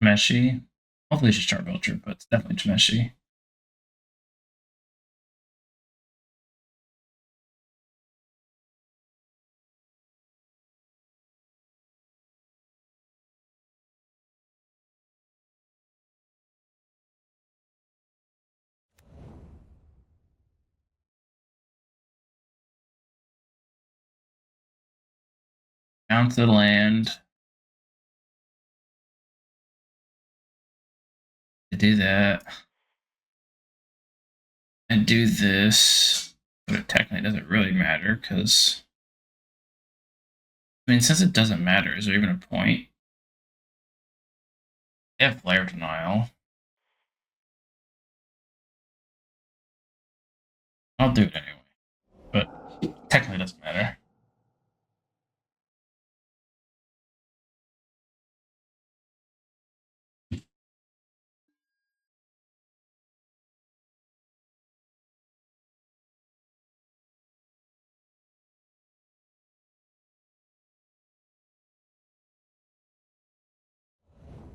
Tameshi. Hopefully it's just Char Vulture, but it's definitely Tameshi. Down to the land. I do that. And do this. But it technically doesn't really matter, because I mean, since it doesn't matter, is there even a point? They have Flare Denial. I'll do it anyway. But technically it doesn't matter.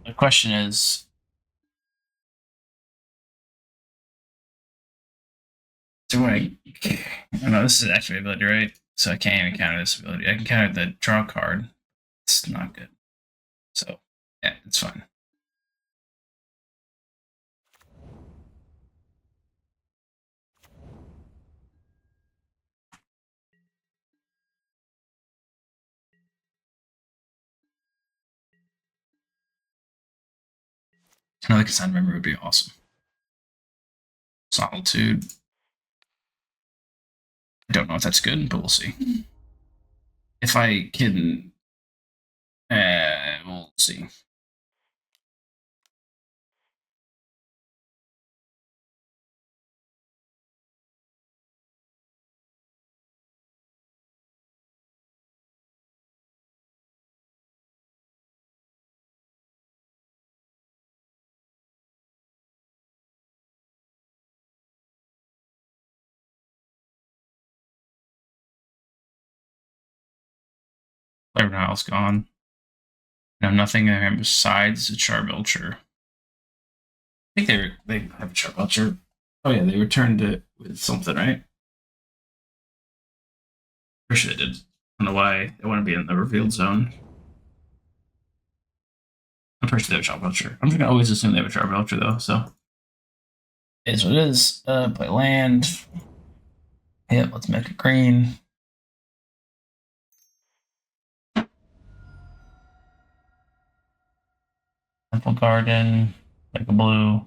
The question is, do I don't know, this is actually ability, right? So I can't even counter this ability. I can counter the draw card. It's not good. So, yeah, it's fine. Another consigned memory would be awesome. Solitude. I don't know if that's good, but we'll see. If I can, we'll see. Flavor Nile's gone. No, nothing there besides a Charbelcher. I think they have a Charbelcher. Oh yeah, they returned it with something, right? Pretty sure they did. I don't know why they want to be in the revealed zone. I'm pretty sure they have a Charbelcher. I'm just gonna always assume they have a Charbelcher though, so. It is what it is. Play land. Yep, let's make it green. Temple Garden, like a blue.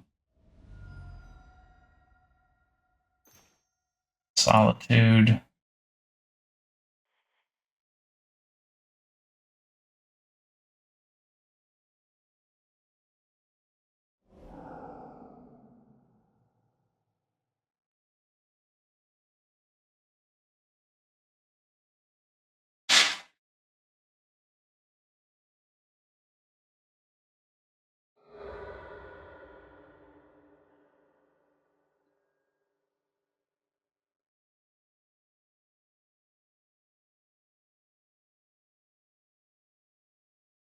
Solitude.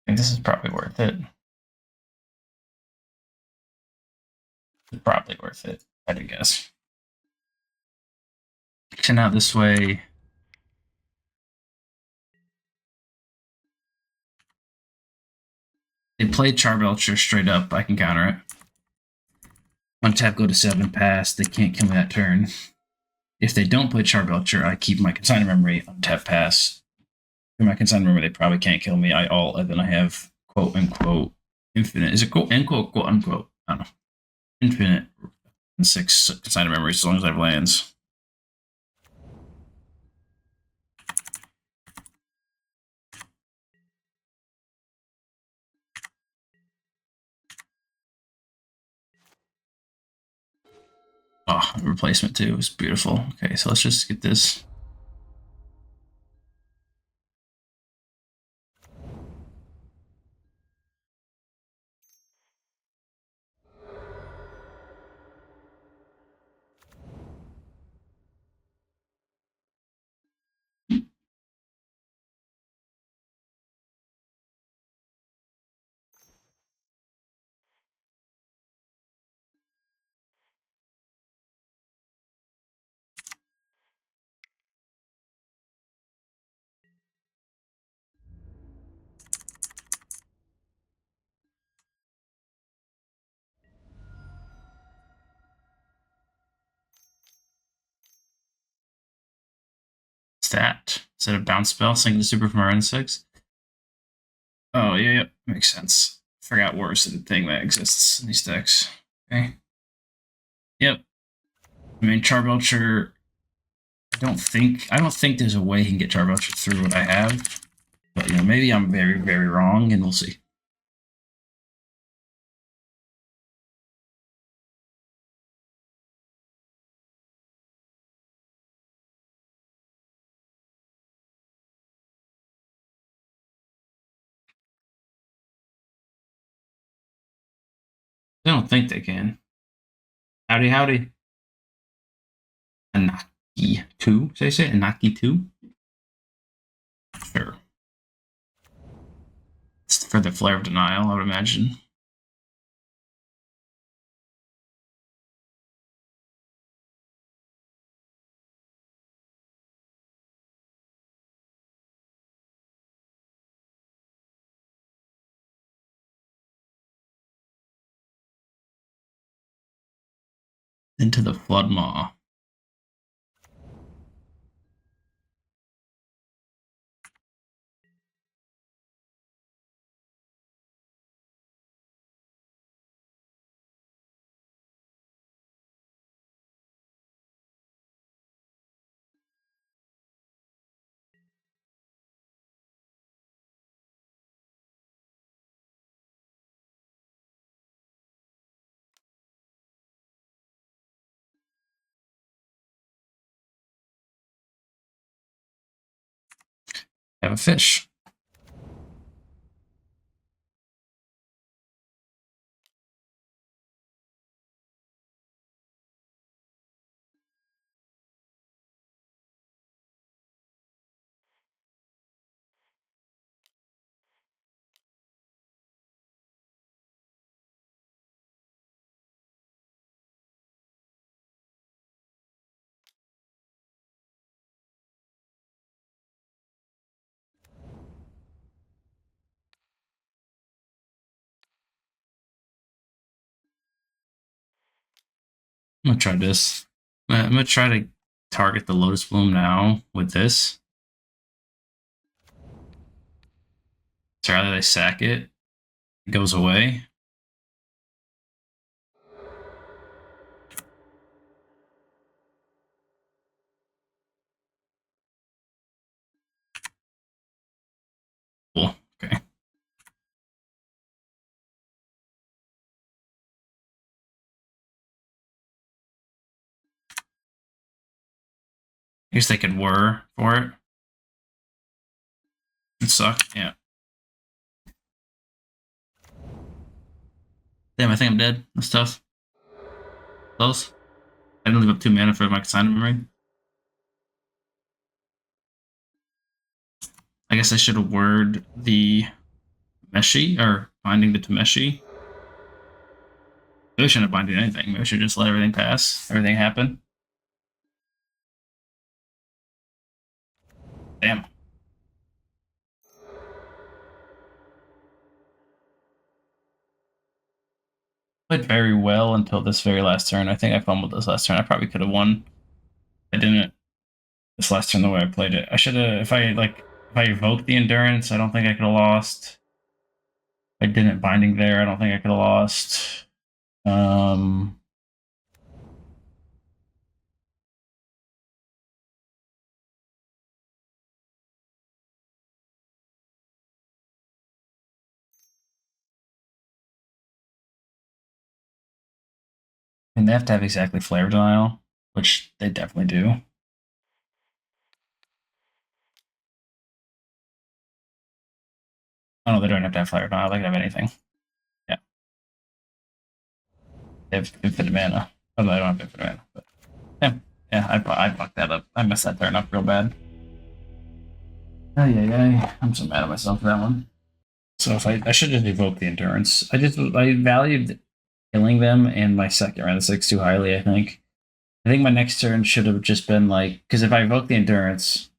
I think this is probably worth it. It's probably worth it, I'd guess. Action out this way. They played Charbelcher straight up. I can counter it. Untap, go to 7, pass. They can't kill me that turn. If they don't play Charbelcher, I keep my consigned memory, untap, pass. For my consigned memory, they probably can't kill me. I alt, and then I have quote unquote infinite. Is it quote unquote, quote unquote? I don't know. Infinite and 6 consigned memories as long as I have lands. Oh, replacement too is beautiful. Okay, so let's just get this. That instead of bounce spell, sing the super from our N6. Oh yeah, makes sense. Forgot worse than thing that exists in these decks. Okay. Yep. I mean Charbelcher. I don't think there's a way he can get Charbelcher through what I have. But maybe I'm very, very wrong, and we'll see. I don't think they can. Howdy, howdy. Anaki 2, say say? Anaki 2? Sure. It's for the Flare of Denial, I would imagine. Into the Flood Maw. Have a fish. I'm gonna try this. I'm gonna try to target the Lotus Bloom now with this. So rather they sack it, it goes away. Cool. Okay. I guess they could whir for it. It sucked, yeah. Damn, I think I'm dead. That's tough. Close. I didn't leave up 2 mana for my consignment memory. I guess I should have whirred the Meshi, or binding the Tameshi. Maybe I shouldn't have binded anything. Maybe I should just let everything pass, everything happen. Damn. Played very well until this very last turn. I think I fumbled this last turn. I probably could have won. I didn't. This last turn, the way I played it, I should have. If I evoked the endurance, I don't think I could have lost. If I didn't binding there, I don't think I could have lost. And they have to have exactly Flare Denial, which they definitely do. Oh no, they don't have to have Flare Denial. They can have anything. Yeah. They have infinite mana. Oh, no, they don't have infinite mana. But yeah, I fucked that up. I messed that turn up real bad. I'm so mad at myself for that one. So if I should just evoke the endurance. I valued killing them and my second round of 6 too highly, I think. I think my next turn should have just been like, because if I evoke the endurance,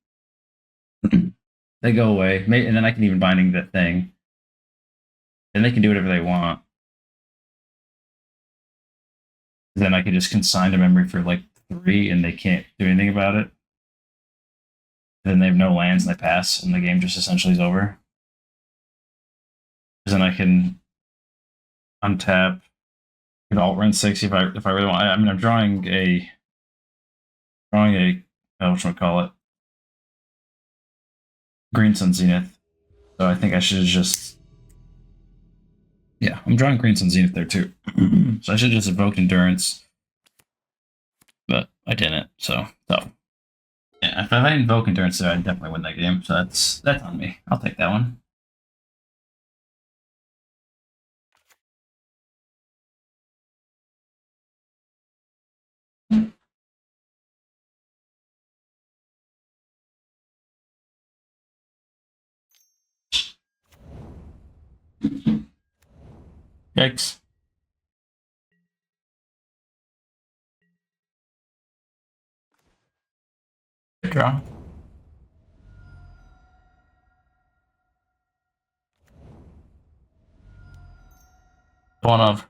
they go away, and then I can even binding that thing. Then they can do whatever they want. Then I can just consign to memory for like 3, and they can't do anything about it. Then they have no lands, and they pass, and the game just essentially is over. Because then I can untap, could alt run 6 if I really want. I mean, I'm drawing a what should I call it? Green Sun Zenith. So I think I should just, yeah, I'm drawing Green Sun Zenith there too. So I should just evoke endurance, but I didn't. So yeah, if I invoke endurance there, I'd definitely win that game. So that's on me. I'll take that one. Yikes. Good draw. One of.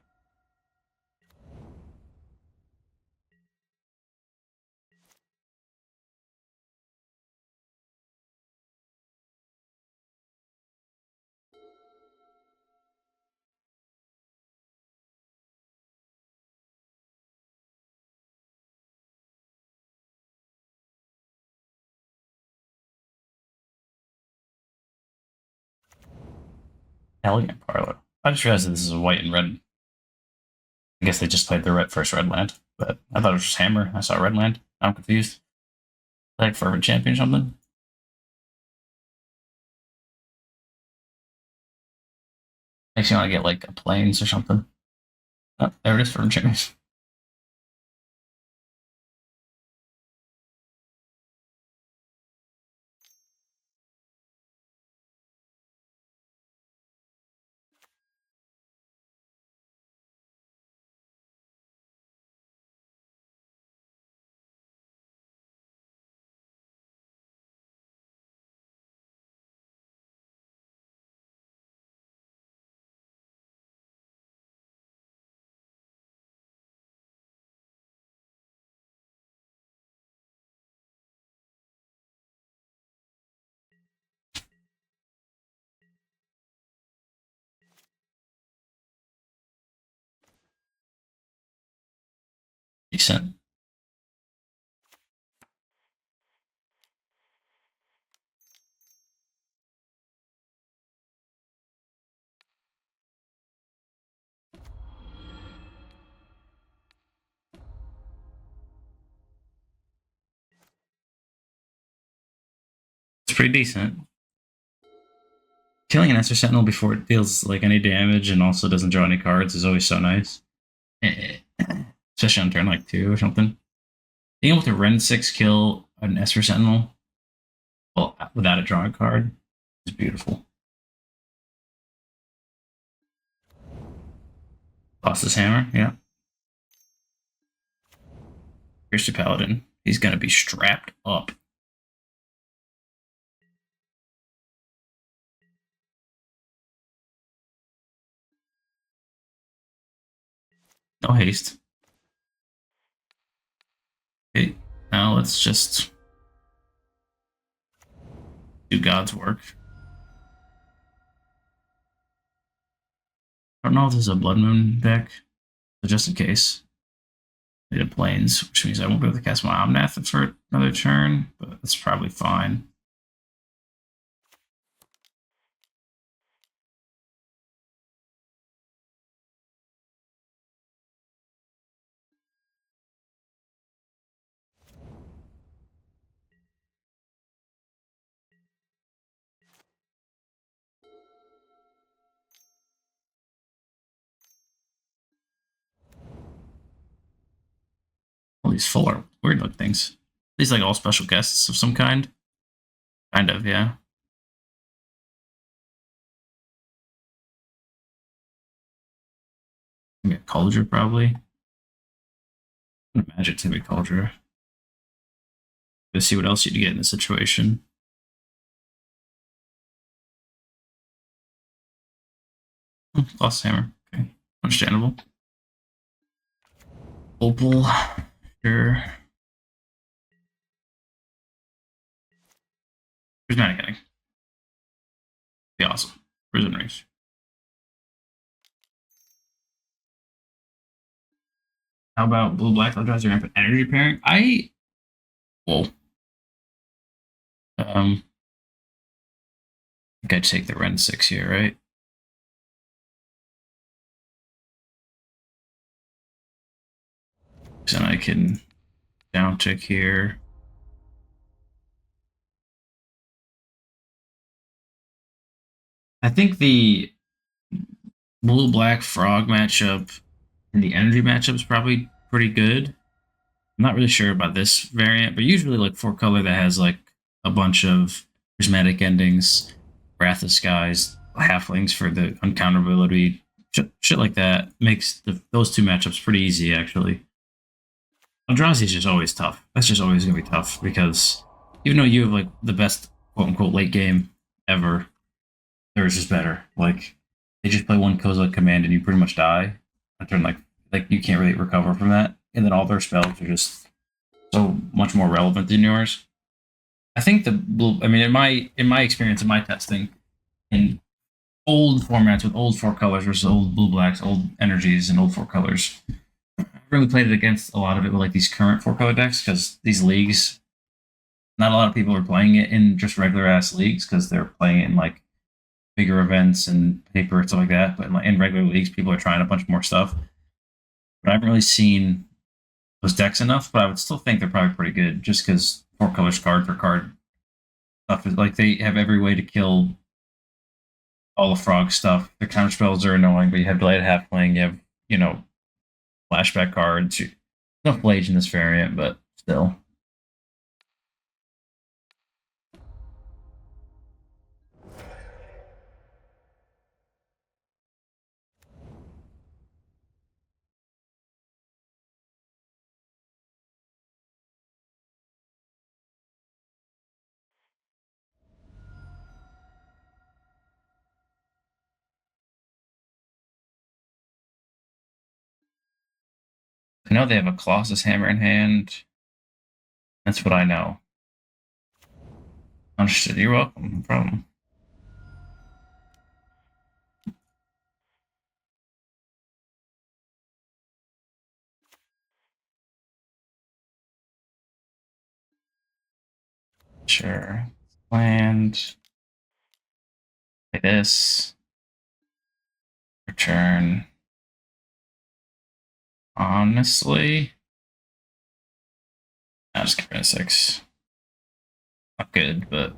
Elegant Parlor. I just realized that this is a white and red. I guess they just played their first red land, but I thought it was just Hammer. I saw red land. I'm confused. Like Fervent Champion or something. Makes you want to get like a Plains or something. Oh, there it is, Fervent Champion. Decent. It's pretty decent. Killing an Esper Sentinel before it deals like any damage and also doesn't draw any cards is always so nice. Especially on turn like 2 or something. Being able to Rend 6 kill an Esper Sentinel without a drawing card is beautiful. Lost his hammer, yeah. Here's the Paladin. He's gonna be strapped up. No haste. Okay, now let's just do God's work. I don't know if this is a Blood Moon deck, but just in case. I need a Plains, which means I won't be able to cast my Omnath for another turn, but that's probably fine. All these full are weird looking things. These like all special guests of some kind. Kind of, yeah. Maybe a Cauldron, probably. I imagine it's gonna be Cauldron. Let's see what else you get in this situation. Lost hammer. Okay. Understandable. Opal. Sure. Prismatic Ending. Be awesome. Risen Reef. How about blue black? That drives your rampant energy pairing. Whoa. I think I'd take the Ren 6 here, right? Then I can down tick here. I think the blue black frog matchup and the energy matchup is probably pretty good. I'm not really sure about this variant, but usually like 4-color that has like a bunch of prismatic endings, Wrath of Skies, halflings for the uncounterability, shit like that makes those two matchups pretty easy actually. Eldrazi is just always tough. That's just always gonna be tough because even though you have like the best quote unquote late game ever, theirs is better. Like they just play one Kozilek command and you pretty much die. I turn like you can't really recover from that. And then all their spells are just so much more relevant than yours. I think the blue. I mean, in my experience, in my testing, in old formats with old 4-colors versus old blue blacks, old energies, and old 4-colors, I've really played it against a lot of it with like these current 4-color decks because these leagues, not a lot of people are playing it in just regular ass leagues because they're playing it in like bigger events and paper and stuff like that. But in regular leagues, people are trying a bunch more stuff. But I haven't really seen those decks enough. But I would still think they're probably pretty good just because 4-colors card for card stuff is like they have every way to kill all the frog stuff. The counter spells are annoying, but you have Delighted Halfling, you have, flashback cards. No Phlage in this variant, but still. I know they have a Colossus Hammer in hand. That's what I know. Understood. You're welcome. No problem. Sure. Land. Play this. Return. Honestly, I'll just get rid of 6. Not good, but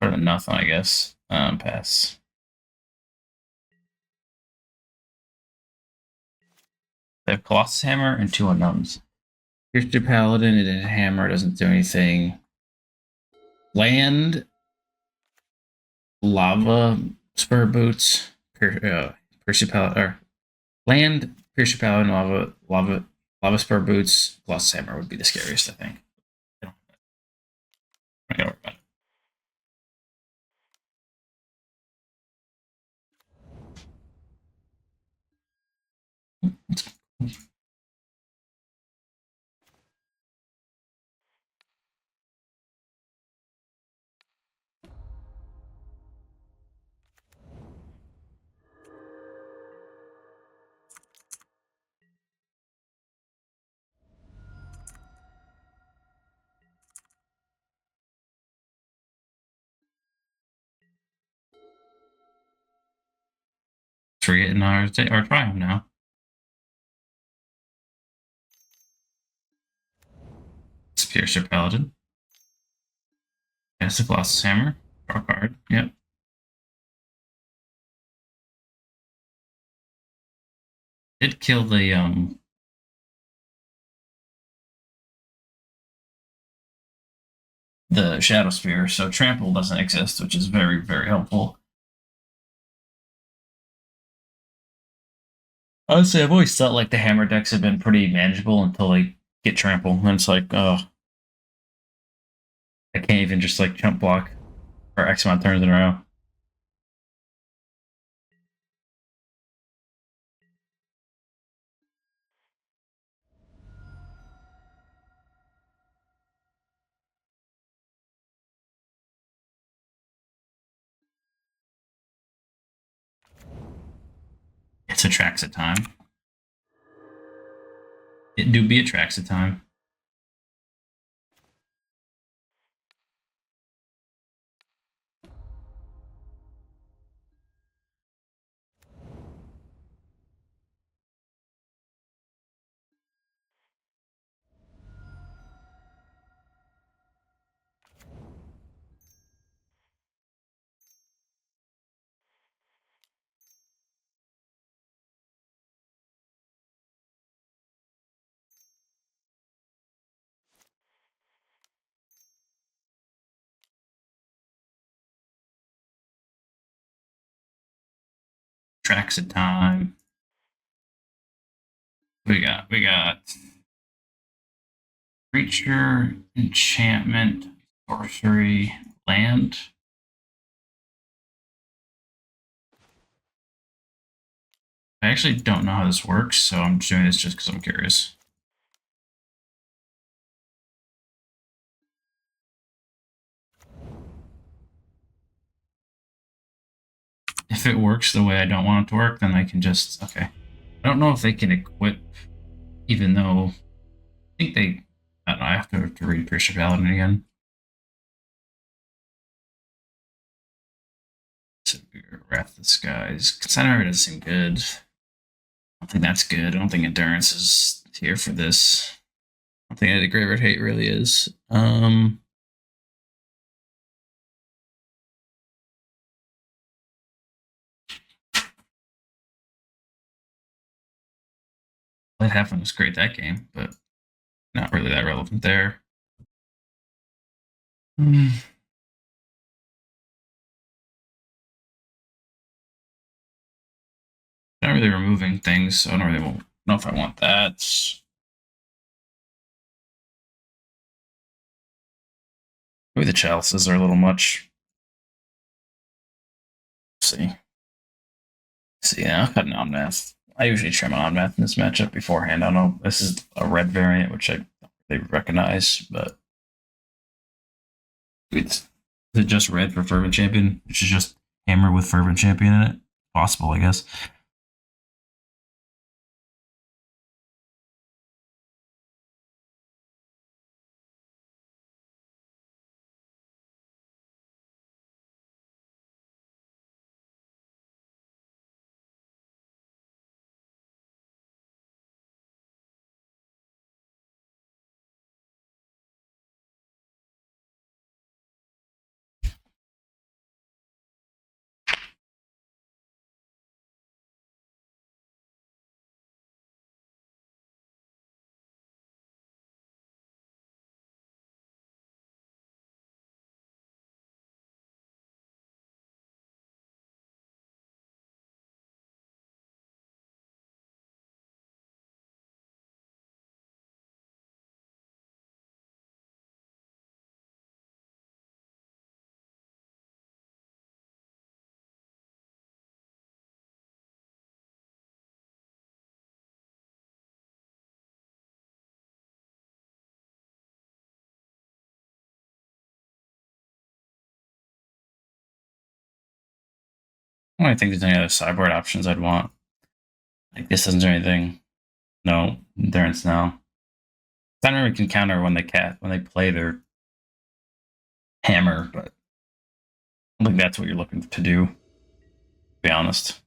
better than nothing, I guess. Pass. They have Colossus Hammer and 2 unknowns. Here's your Paladin, and a hammer doesn't do anything. Land, Lava, Spur Boots, Pierce Paladin, or Land, Pierce Paladin, Lava Spur Boots, Colossus Hammer would be the scariest, I think. I don't worry about it. 3 in our try him now. It's Piercer Paladin. Yes, the Colossus Hammer. Draw card. Yep. Did kill the Shadow Spear, so Trample doesn't exist, which is very, very helpful. Honestly, I've always thought like the hammer decks have been pretty manageable until they get Trample, and it's like, oh, I can't even just like chump block for X amount of turns in a row. It's Atraxa time. It do be Atraxa time. Atraxa time. We got Creature, Enchantment, Sorcery, Land. I actually don't know how this works, so I'm doing this just because I'm curious. If it works the way I don't want it to work, then I can just, okay. I don't know if they can equip, even though I think they, I don't know, I have to read Piercer Paladin again. So, Wrath of the Skies. Consignor doesn't seem good. I don't think that's good. I don't think Endurance is here for this. I don't think the Graveyard Hate really is. That happened was great that game, but not really that relevant there. Not really removing things, so I don't really know if I want that. Maybe the chalices are a little much. Let's see. Yeah, I'll cut an Omnath. I usually trim an Omnath in this matchup beforehand. I don't know. This is a red variant, which I don't really recognize, but is it just red for Fervent Champion? Which is just hammer with Fervent Champion in it? Possible, I guess. I don't think there's any other sideboard options I'd want. Like this doesn't do anything. No, endurance now. Thunder can counter when they play their hammer, but I don't think that's what you're looking to do, to be honest.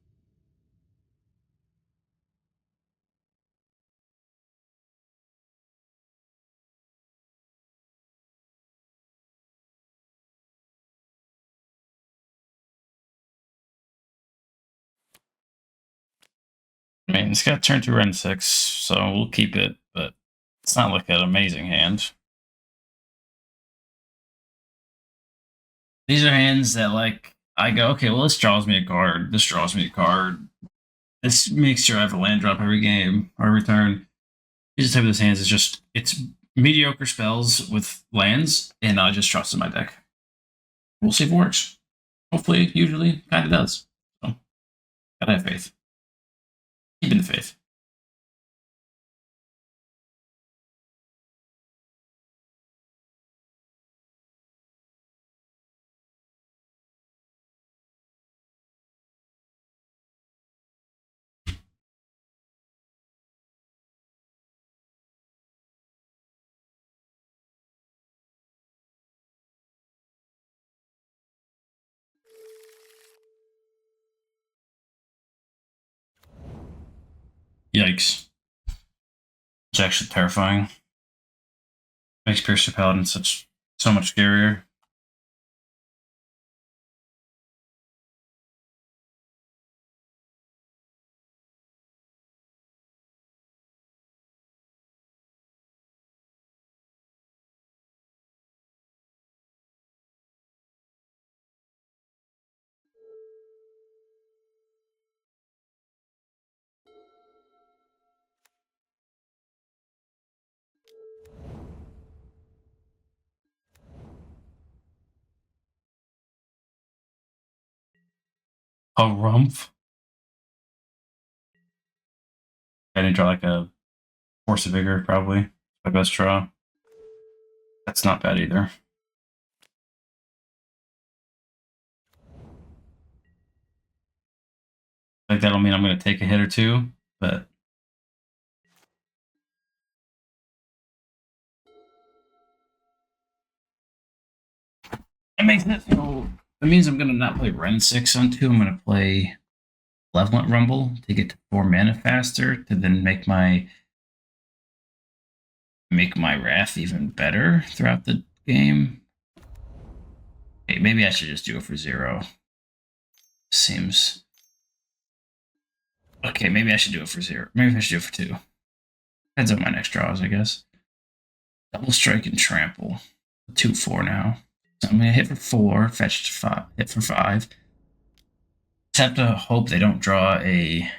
I mean, it's got turn 2 Ren 6, so we'll keep it, but it's not like an amazing hand. These are hands that, like, I go, okay, well, this draws me a card. This draws me a card. This makes sure I have a land drop every game or every turn. These type of those hands is just, it's mediocre spells with lands, and I just trust in my deck. We'll see if it works. Hopefully, usually, kind of does. So, gotta have faith. Keeping the faith. Yikes. It's actually terrifying. Makes Piercer Paladin so much scarier. A Rumph? I didn't draw like a Force of Vigor, probably. My best draw. That's not bad either. Like, that'll mean I'm going to take a hit or two, but. That makes it so. That means I'm going to not play Ren 6 on 2. I'm going to play Malevolent Rumble to get to 4 mana faster to then make my Wrath even better throughout the game. Hey, maybe I should just do it for 0. Seems. Okay, maybe I should do it for 0. Maybe I should do it for 2. Depends on my next draws, I guess. Double Strike and Trample. 2/4 now. So I'm going to hit for 4, fetch to 5, hit for 5. Just have to hope they don't draw a.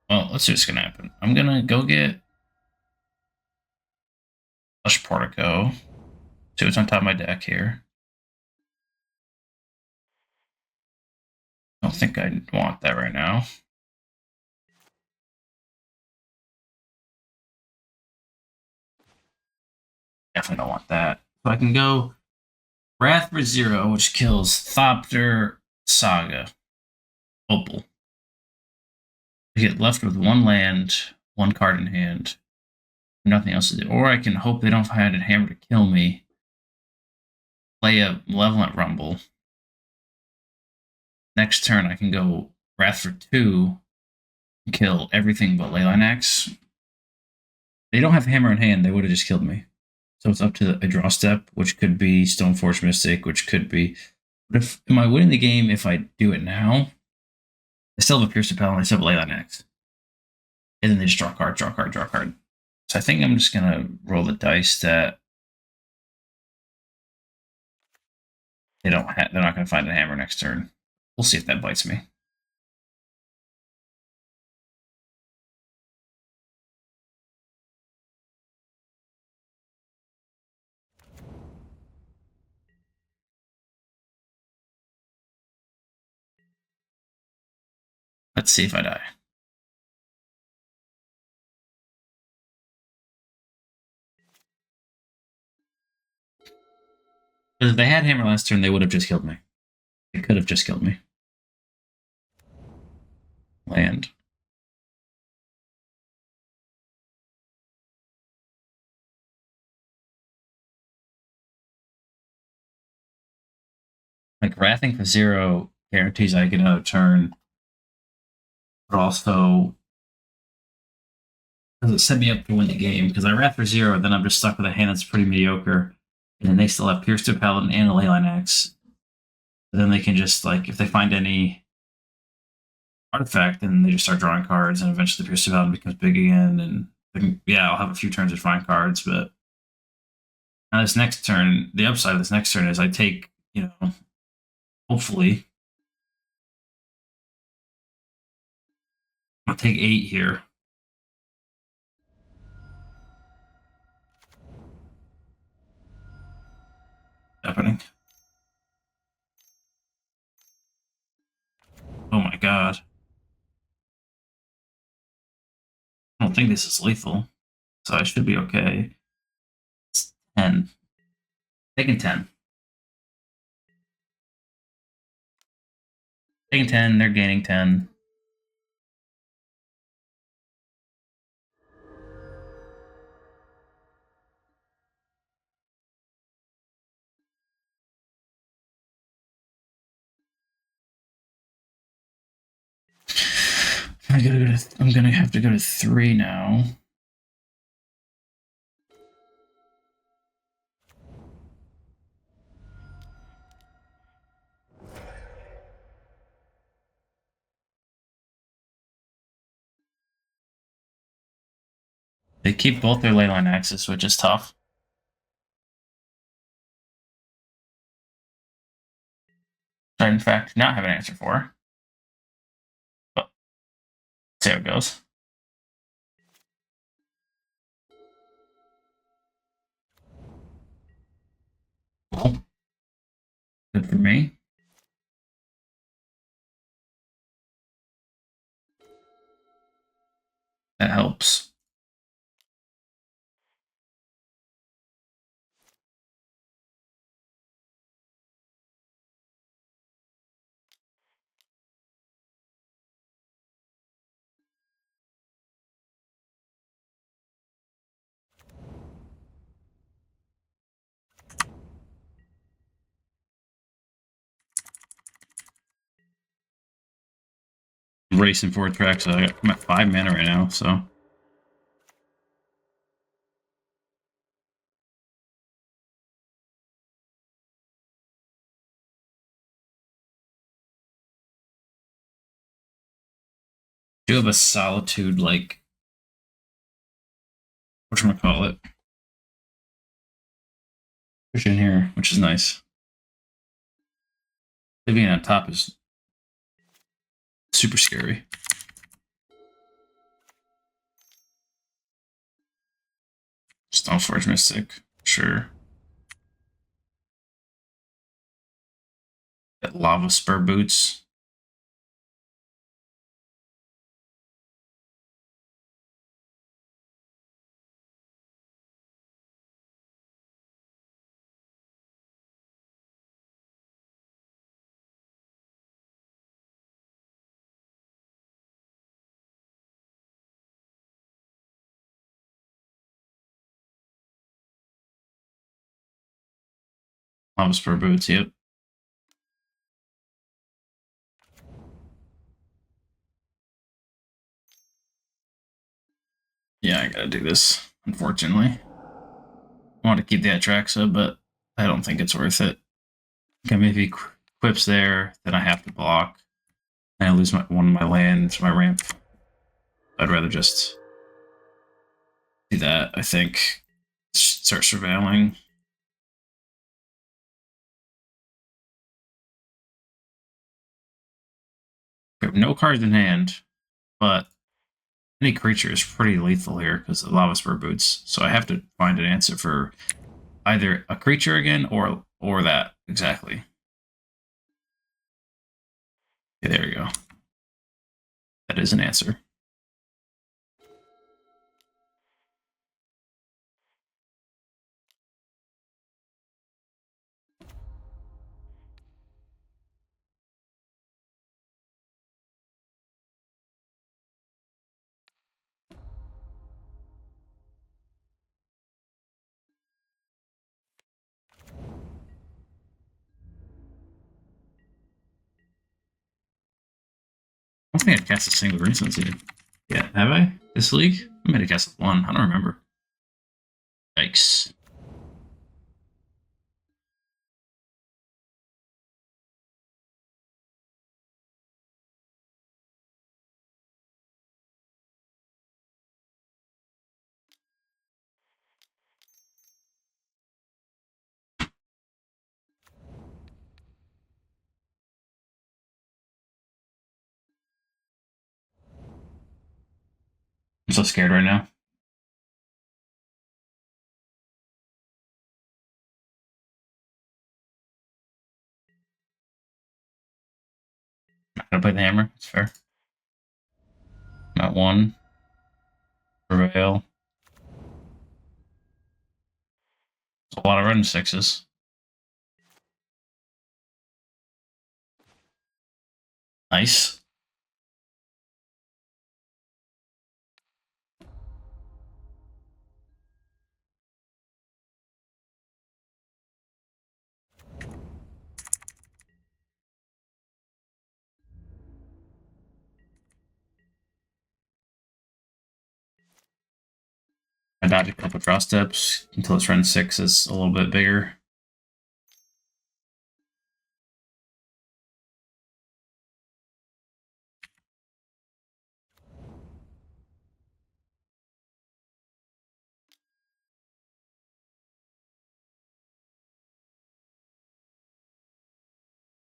Well, let's see what's going to happen. I'm going to go get Lush Portico. See what's on top of my deck here. I don't think I want that right now. Definitely don't want that. So I can go Wrath for 0, which kills Thopter, Saga, Opal. I get left with 1 land, 1 card in hand, nothing else to do. Or I can hope they don't find a hammer to kill me, play a Malevolent Rumble. Next turn, I can go Wrath for 2, and kill everything but Leyline Axe. They don't have hammer in hand, they would have just killed me. So it's up to a draw step, which could be Stoneforge Mystic, which could be. But if am I winning the game if I do it now? I still have a Pierce Repel and I still have Leyline Axe. And then they just draw card, draw card, draw card. So I think I'm just gonna roll the dice that they're not gonna find a hammer next turn. We'll see if that bites me. Let's see if I die. Because if they had hammer last turn, they would have just killed me. It could have just killed me. Land. Like, wrathing for 0 guarantees I get another turn, but also does it set me up to win the game? Because I wrath for 0, then I'm just stuck with a hand that's pretty mediocre, and then they still have Pierce to Paladin and a Leyline Axe. Then they can just, like, if they find any artifact, then they just start drawing cards, and eventually Pierce to Paladin becomes big again, and yeah, I'll have a few turns of drawing cards, but now this next turn, the upside of this next turn is I take, hopefully, I'll take 8 here. Happening. Oh my god. I don't think this is lethal, so I should be okay. It's 10. Taking 10. Taking 10, they're gaining 10. I'm gonna have to go to 3 now. They keep both their leyline axes, which is tough. I, in fact, not have an answer for. But see how it goes. Cool. Good for me. That helps. Racing for Atraxa. I'm at 5 mana right now, so. Do have a Solitude, like, whatchamacallit, push in here, which is nice. Being on top is super scary. Stoneforge Mystic, sure. That Lava Spur Boots. Lava Spur Boots, yep. Yeah, I gotta do this, unfortunately. I want to keep the Atraxa, but I don't think it's worth it. Okay, maybe quips there, then I have to block. And I lose one of my lands, my ramp. I'd rather just do that, I think. Start surveilling. We have no cards in hand, but any creature is pretty lethal here because of Lava Spur Boots. So I have to find an answer for either a creature again or that exactly. Okay, there you go. That is an answer. I don't think I've cast a single Green Suns here. Yeah, have I? This league? I might have cast one. I don't remember. Yikes. I'm so scared right now. I'm gonna play the hammer. It's fair. Not one. Prevail. There's a lot of run sixes. Nice. I dodge a couple draw steps until its run 6 is a little bit bigger.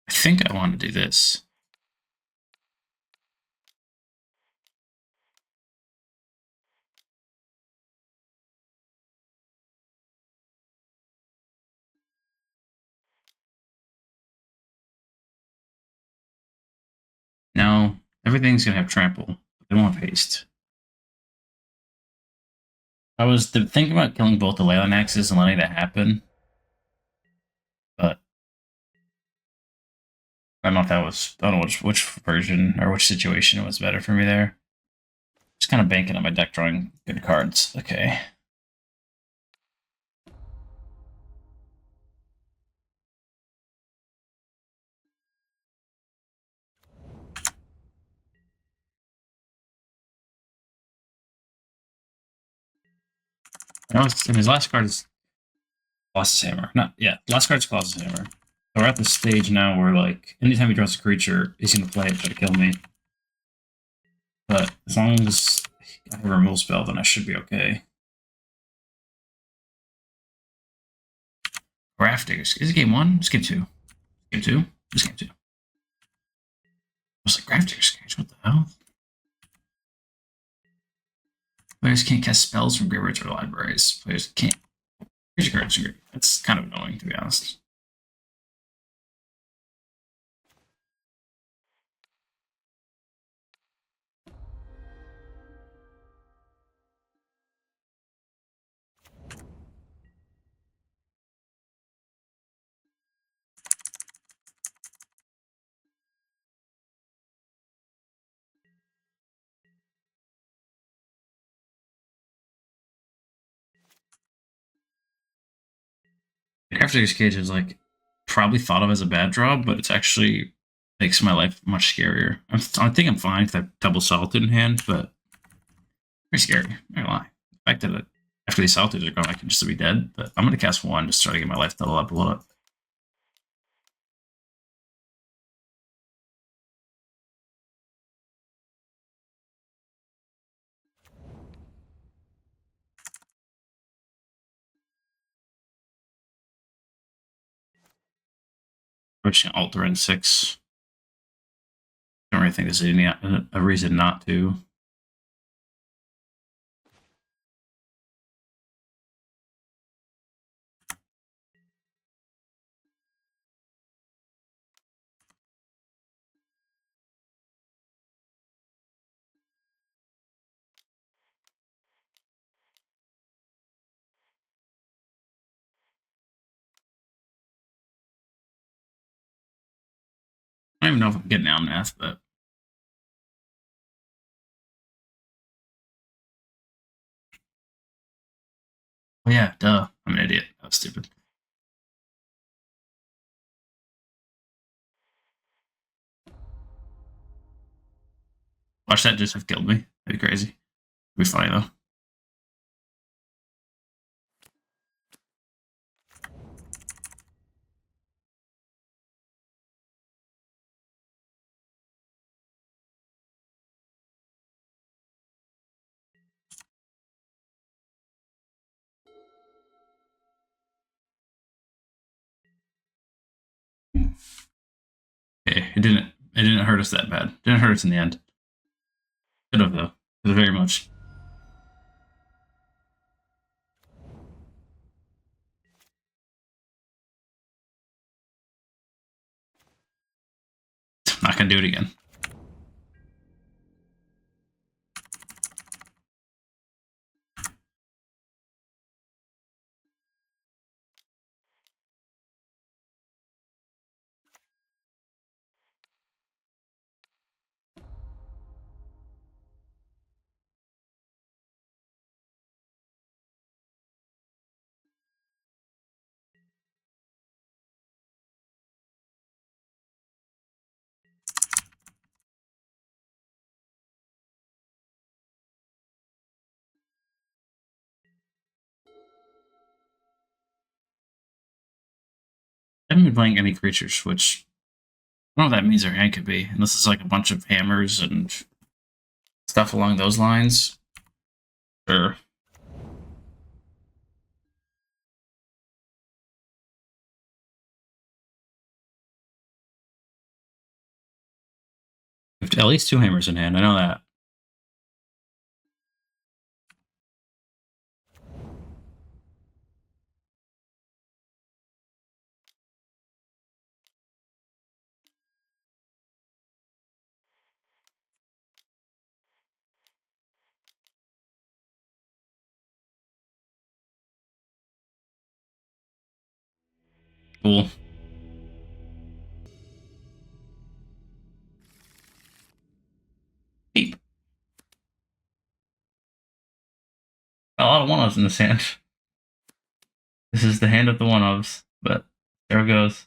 I think I want to do this. Now, everything's going to have trample, but they won't have haste. I was thinking about killing both the Leyline axes and letting that happen, but I don't know if that was, I don't know which version or which situation was better for me there. Just kind of banking on my deck drawing good cards. Okay. And his last card is Colossus Hammer. Last card's Colossus Hammer. So we're at the stage now where, like, anytime he draws a creature, he's going to play it try to kill me. But as long as I have a removal spell, then I should be okay. Grafting. Is it game 1? It's game 2. Game 2? It's game 2. I was like, Grafting Cage, what the hell? Players can't cast spells from graveyards or libraries. Players can't. Creature cards from graveyards. That's kind of annoying, to be honest. Crafter's Cage is like probably thought of as a bad draw, but it's actually makes my life much scarier. I think I'm fine if I have double Solitude in hand, but pretty scary. I'm not gonna lie. The fact that after these Solitudes are gone, I can just be dead. But I'm gonna cast one just try to get my life double up a little bit. We're just gonna alter in 6. Don't really think there's any a reason not to. I don't even know if I'm getting Omnath, but oh yeah, duh. I'm an idiot. That was stupid. Watch that just have killed me. That'd be crazy. It'd be funny though. Okay, it didn't hurt us that bad. It didn't hurt us in the end. Could have though. Could have very much. Not gonna do it again. I haven't been playing any creatures, which I don't know what that means their hand could be, unless it's like a bunch of hammers and stuff along those lines. Sure. At least 2 hammers in hand, I know that. Cool. Deep. A lot of one-ofs in this hand. This is the hand of the one-ofs, but there it goes.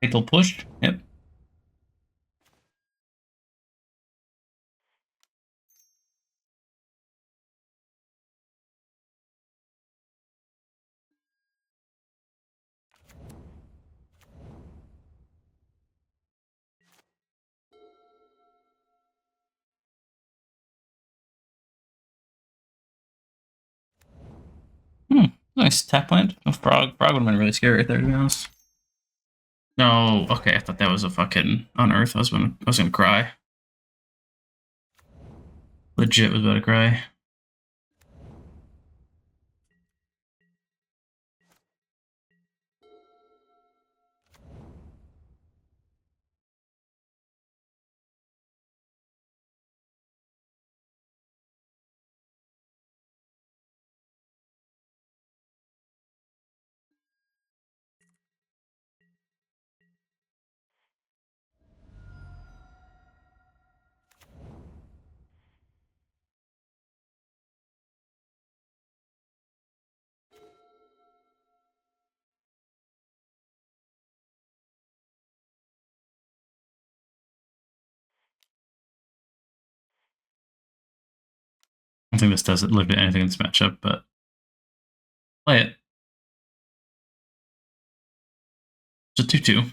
Fatal push. Yep. Nice tap land. Oh, frog. Frog would have been really scary right there, to be honest. No, okay, I thought that was a fucking unearth. I was gonna cry. Legit was about to cry. I don't think this doesn't live to anything in this matchup, but play it. It's a 2-2.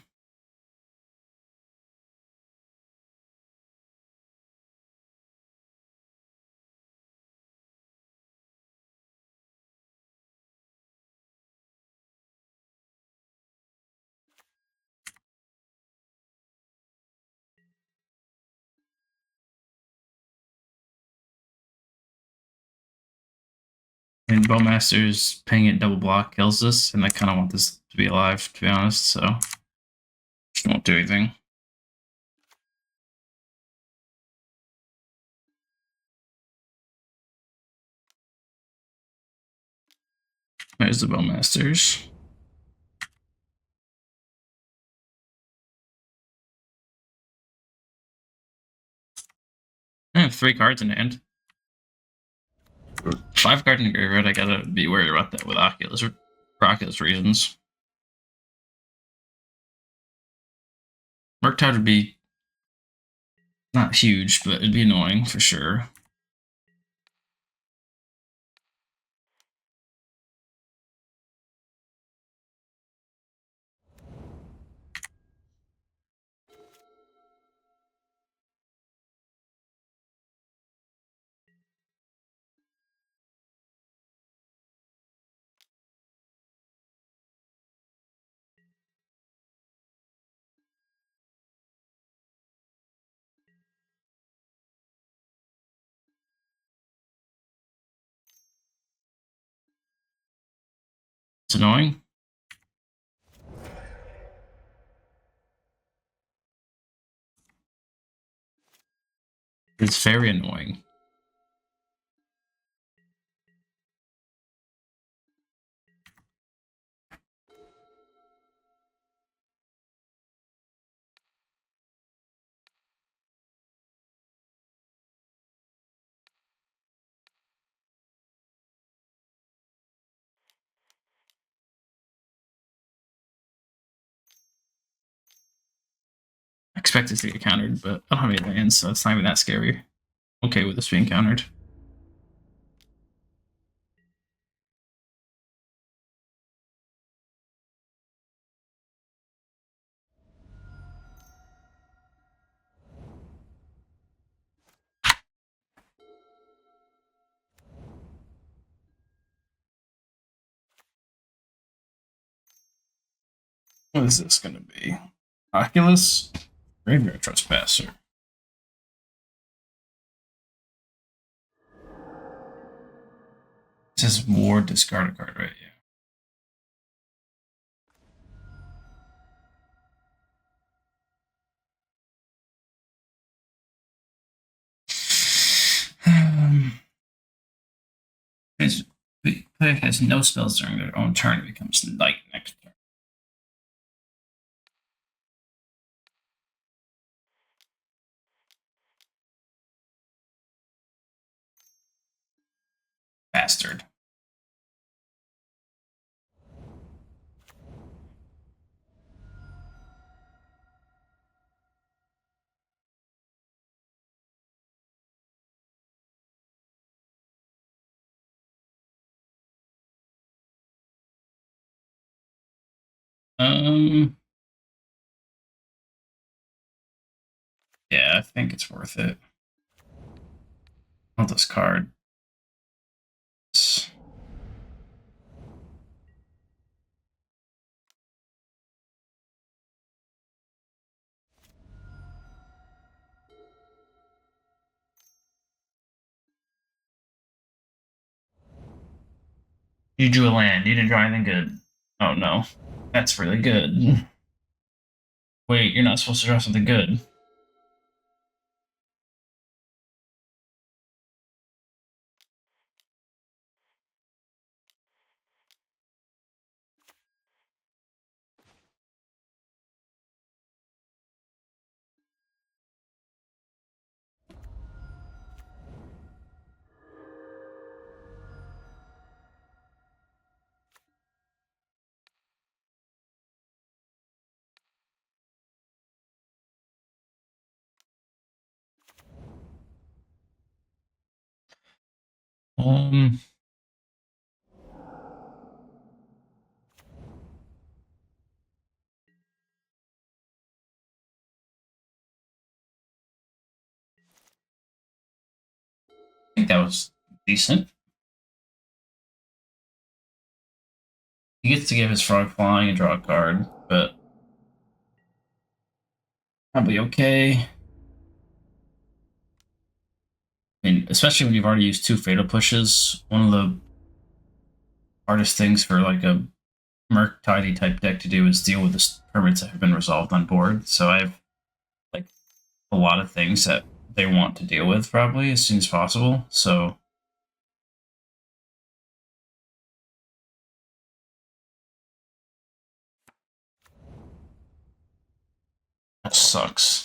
And Bowmaster's paying it double block kills this, and I kind of want this to be alive, to be honest, so just won't do anything. There's the Bowmasters. have 3 cards in hand. 5 cards in the graveyard, I gotta be worried about that with Oculus, for Oculus reasons. Murktide would be not huge, but it'd be annoying for sure. It's annoying. It's very annoying. I expect this to get countered, but I don't have any lands, so it's not even that scary. Okay with this being countered. What is this going to be? Oculus? Graveyard Trespasser. It says War, discard a card, right? Yeah. Player has no spells during their own turn. It becomes night next turn. Bastard. Yeah, I think it's worth it. I want this card. You drew a land. You didn't draw anything good. Oh no. That's really good. Wait, you're not supposed to draw something good. Um, I think that was decent. He gets to give his frog flying and draw a card, but probably okay. I mean, especially when you've already used 2 fatal pushes. One of the hardest things for like a Murktide type deck to do is deal with the permanents that have been resolved on board. So I have like a lot of things that they want to deal with probably as soon as possible. So that sucks.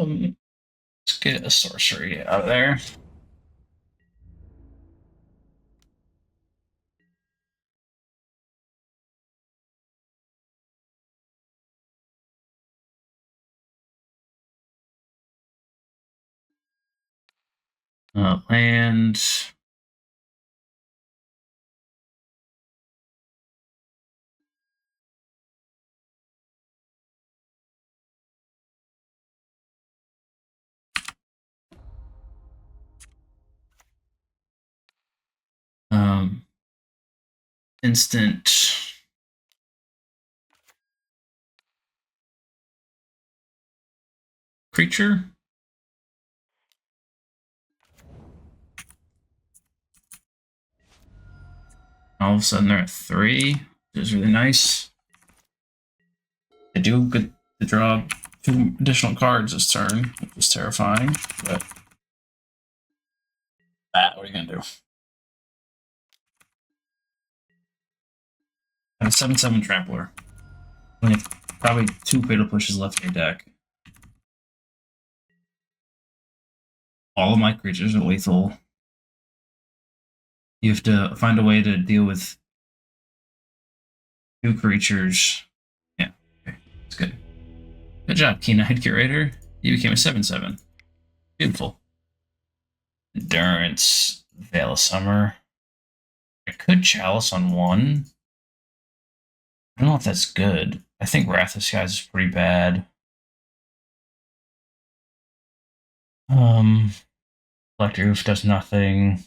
Let's get a sorcery out of there. Land. Instant. Creature. All of a sudden they're at 3, which is really nice. I do get to draw 2 additional cards this turn, which is terrifying, but what are you gonna do? I have a 7/7 Trampler. Only probably 2 Fatal Pushes left in your deck. All of my creatures are lethal. You have to find a way to deal with 2 creatures. Yeah, okay, that's good. Good job, Keen-Eyed Curator. You became a 7/7. Beautiful. Endurance, Veil of Summer. I could Chalice on 1. I don't know if that's good. I think Wrath of Skies is pretty bad. Collector Ouphe does nothing.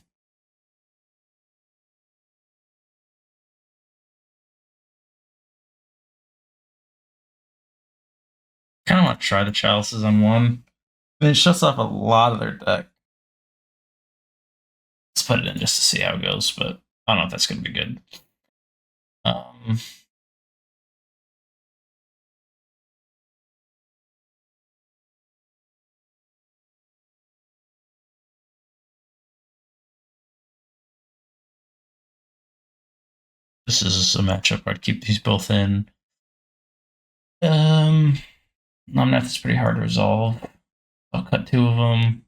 Kind of want to try the Chalices on 1. I mean, it shuts off a lot of their deck. Let's put it in just to see how it goes, but I don't know if that's going to be good. This is a matchup where I'd keep these both in. Omnath is pretty hard to resolve. I'll cut 2 of them.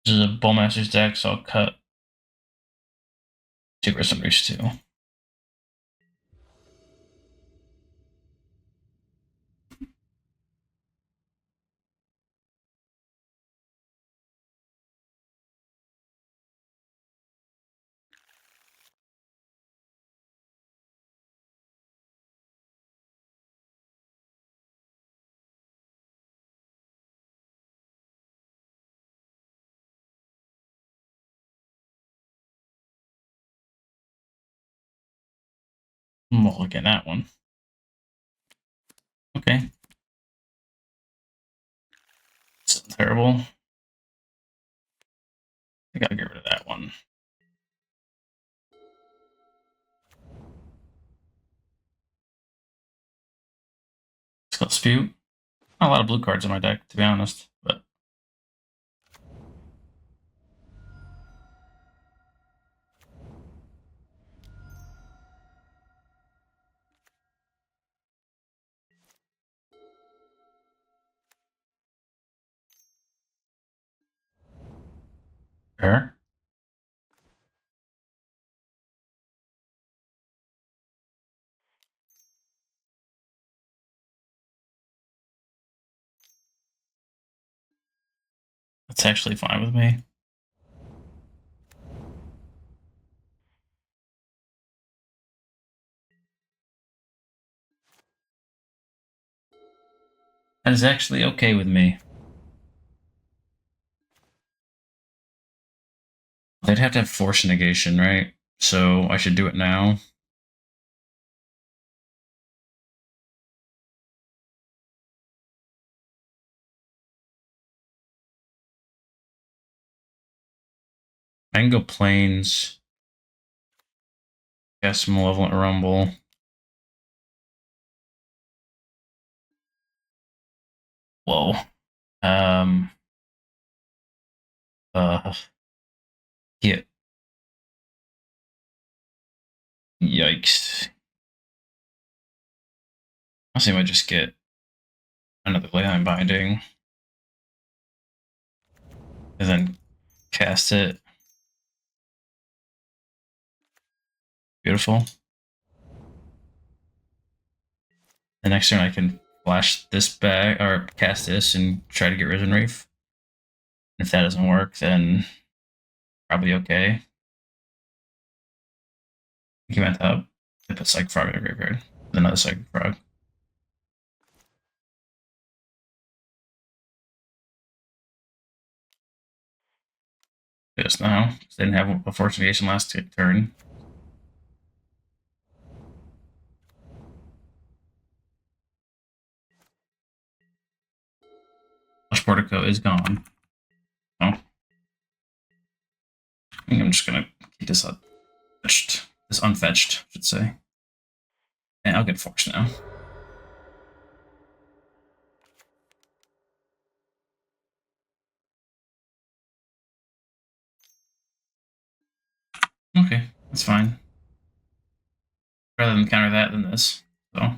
This is a Bowmaster's deck, so I'll cut 2 Risen Reefs too. Mulligan that one. Okay. It's terrible. I gotta get rid of that one. Skull Spew. Not a lot of blue cards in my deck, to be honest, but fair. That's actually fine with me. That is actually okay with me. They'd have to have Force Negation, right? So I should do it now. I can go Plains. Guess Malevolent Rumble. Whoa. Yeah. Yikes. I might just get another Leyline Binding. and then cast it. Beautiful. The next turn I can flash this back or cast this and try to get Risen Reef. If that doesn't work, then probably okay. He went up. I put Psychic Frog in the graveyard. Another Psychic Frog. Just now. They didn't have a Force Negation last turn. Lush Portico is gone. Oh. I think I'm just gonna keep this unfetched. This unfetched, I should say. And I'll get forced now. Okay, that's fine. Rather than counter that than this. So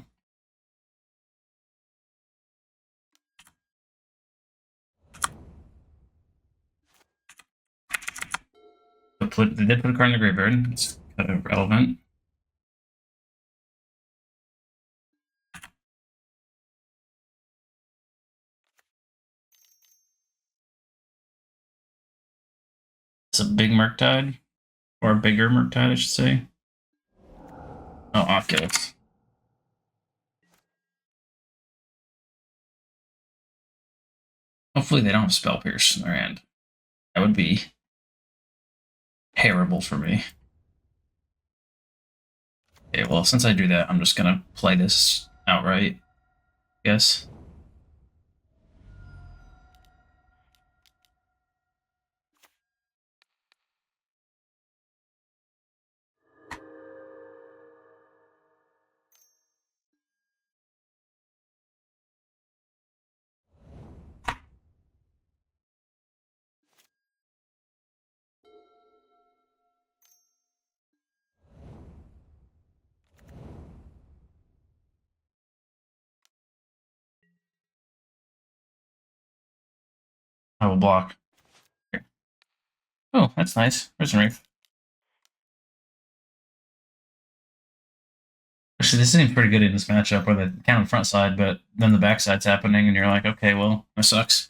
they did put a card in the graveyard. It's kind of relevant. It's a big Murktide. Or a bigger Murktide, I should say. Oh, Oculus. Hopefully they don't have Spell Pierce in their hand. That would be terrible for me. Okay, well, since I do that, I'm just gonna play this outright, I guess. I will block. Here. Oh, that's nice. Risen Reef. Actually, this seems pretty good in this matchup where the count on the front side, but then the back side's happening, and you're like, okay, well, that sucks.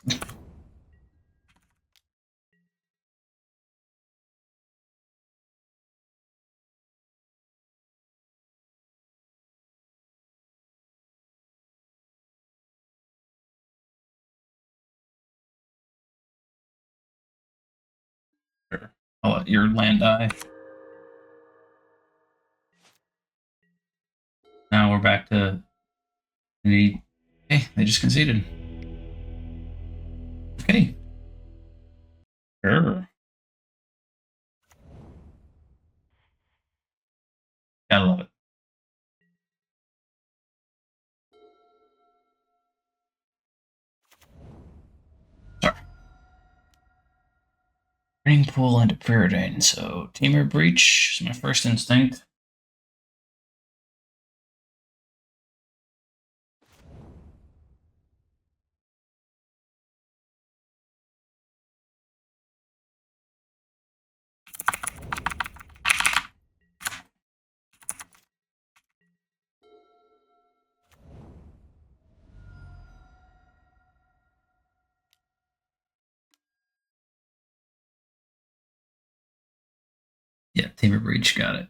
Sure. I'll let your land die. Now we're back to the. Hey, they just conceded. Okay. Sure. Gotta love it. Sorry. Ring Pool into Preordain. So, Teamer Breach is my first instinct. Yeah, Teamer Breach, got it.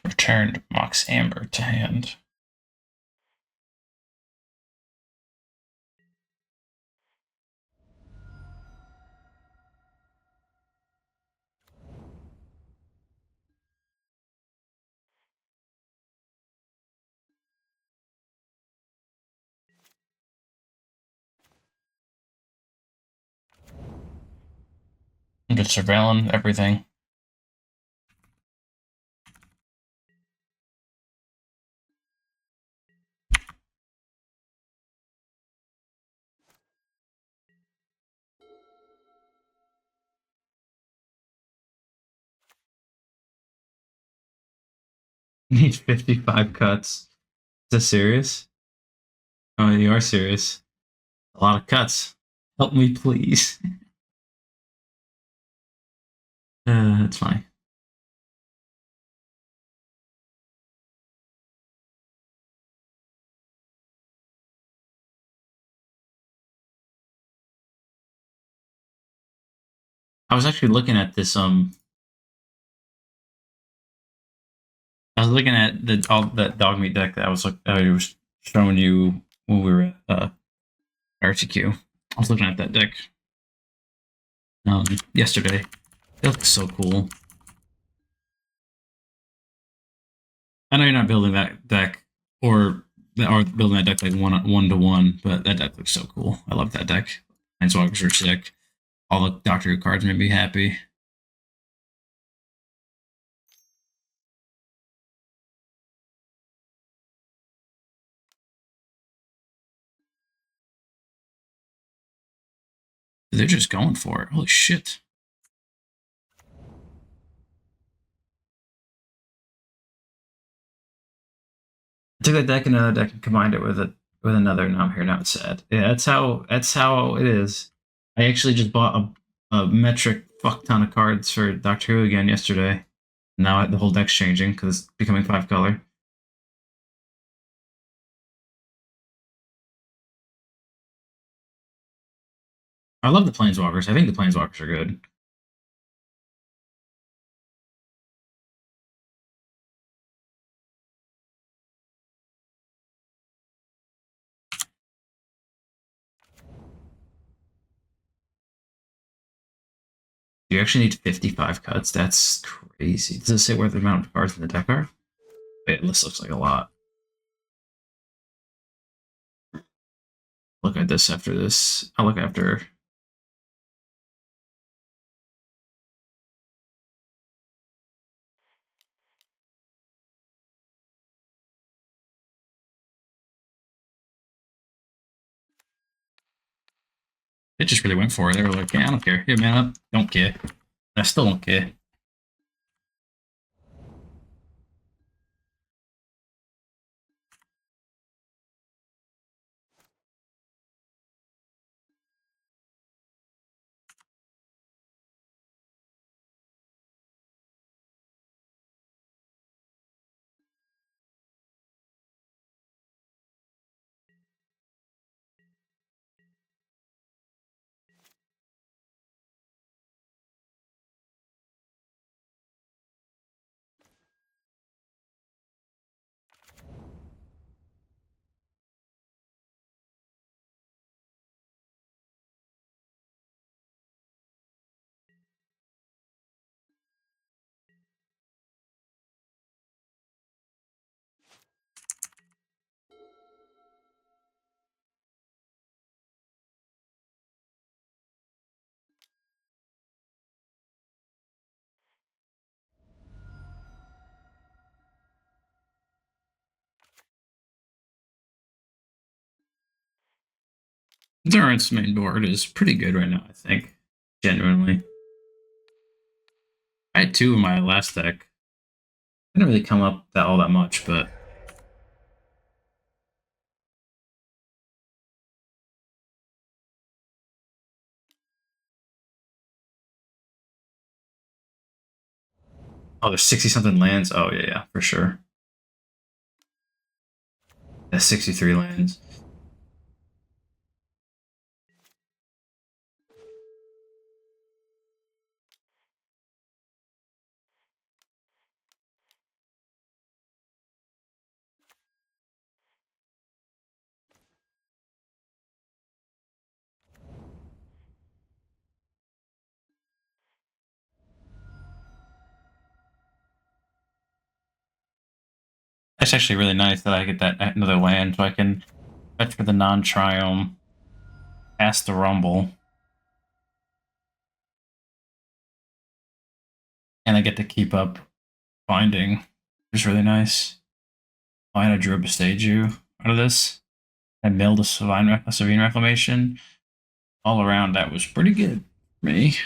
Returned Mox Amber to hand. I'm just surveilling everything. Need 55 cuts. Is this serious? Oh, you are serious. A lot of cuts. Help me, please. That's fine. I was actually looking at this. I was looking at that dog meat deck that I was showing you when we were at RTQ. I was looking at that deck yesterday. It looks so cool. I know you're not building that deck or building that deck like one to one, but that deck looks so cool. I love that deck. Planeswalkers are sick. All the Doctor Who cards made me happy. They're just going for it. Holy shit. I took that deck and another deck and combined it with another. Now I'm here. Now it's sad. Yeah, that's how it is. I actually just bought a metric fuck ton of cards for Doctor Who again yesterday. Now the whole deck's changing because it's becoming 5-color. I love the Planeswalkers. I think the Planeswalkers are good. You actually need 55 cuts. That's crazy. Does it say where the amount of cards in the deck are? Wait, this looks like a lot. Look at this after this. I'll look after. It just really went for it. They were like, yeah, I don't care. Yeah, man, I don't care. I still don't care. Durant's main board is pretty good right now, I think. Genuinely. I had two in my last deck. Didn't really come up all that much, but oh, there's 60 something lands. Oh yeah, for sure. That's 63 lands. That's actually really nice that I get that another land so I can fetch for the non-triome, cast the Rumble, and I get to keep up Binding, which is really nice. Oh, and I drew a Boseiju out of this. I milled a Sevinne Reclamation. All around, that was pretty good for me.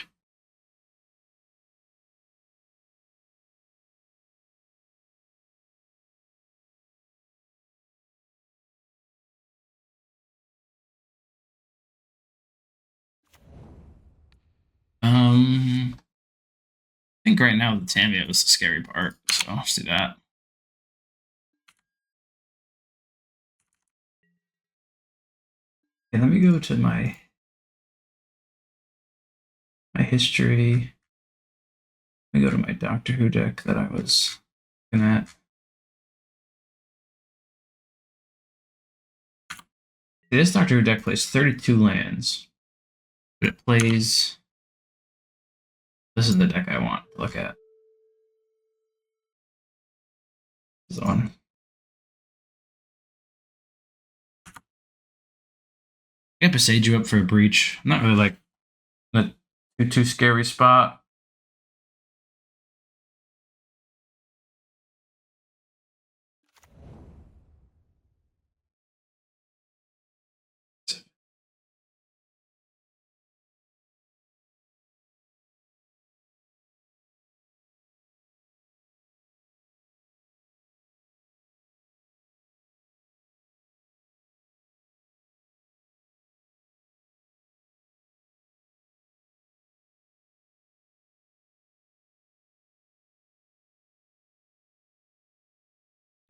think right now the Tamiya is the scary part, so let's do that. Okay, let me go to my history. Let me go to my Doctor Who deck that I was looking at. This Doctor Who deck plays 32 lands. But it plays... This is the deck I want to look at. This one. Get Boseiju up for a breach. I'm not really like a too scary spot.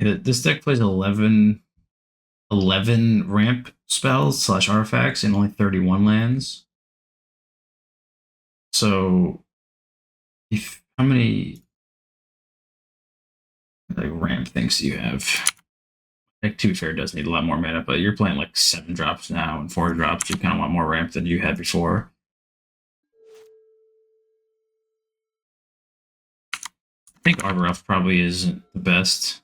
This deck plays 11 ramp spells / artifacts and only 31 lands. So, how many like ramp things do you have? Like, to be fair, it does need a lot more mana, but you're playing like 7 drops now and 4 drops. You kind of want more ramp than you had before. I think Arbor Elf probably isn't the best.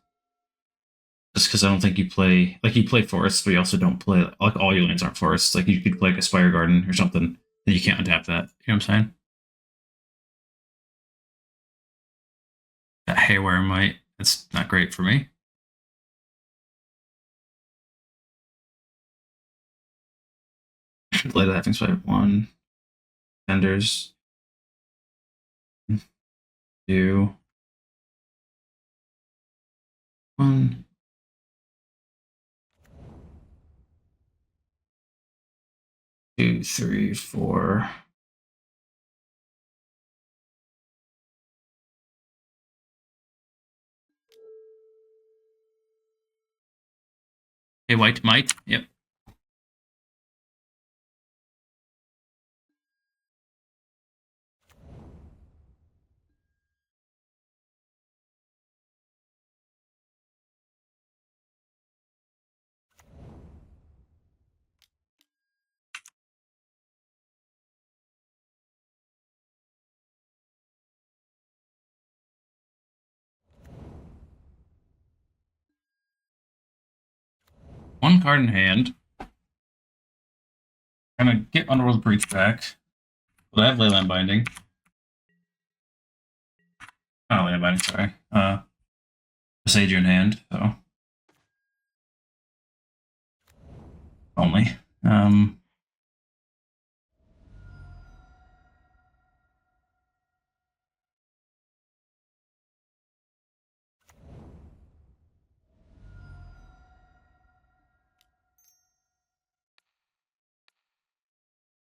Just because I don't think you play forests, but you also don't play like all your lands aren't forests. Like you could play like a Spire Garden or something, and you can't untap that. You know what I'm saying? That Haywire might. That's not great for me. Play that having swipe 1. Tenders. 2. 1. 2, 3, 4. Hey, white might. Yep. One card in hand. I'm gonna get Underworld Breach back. But I have Leyline Binding. Not Leyline Binding, sorry. Boseiju in hand, so. Only.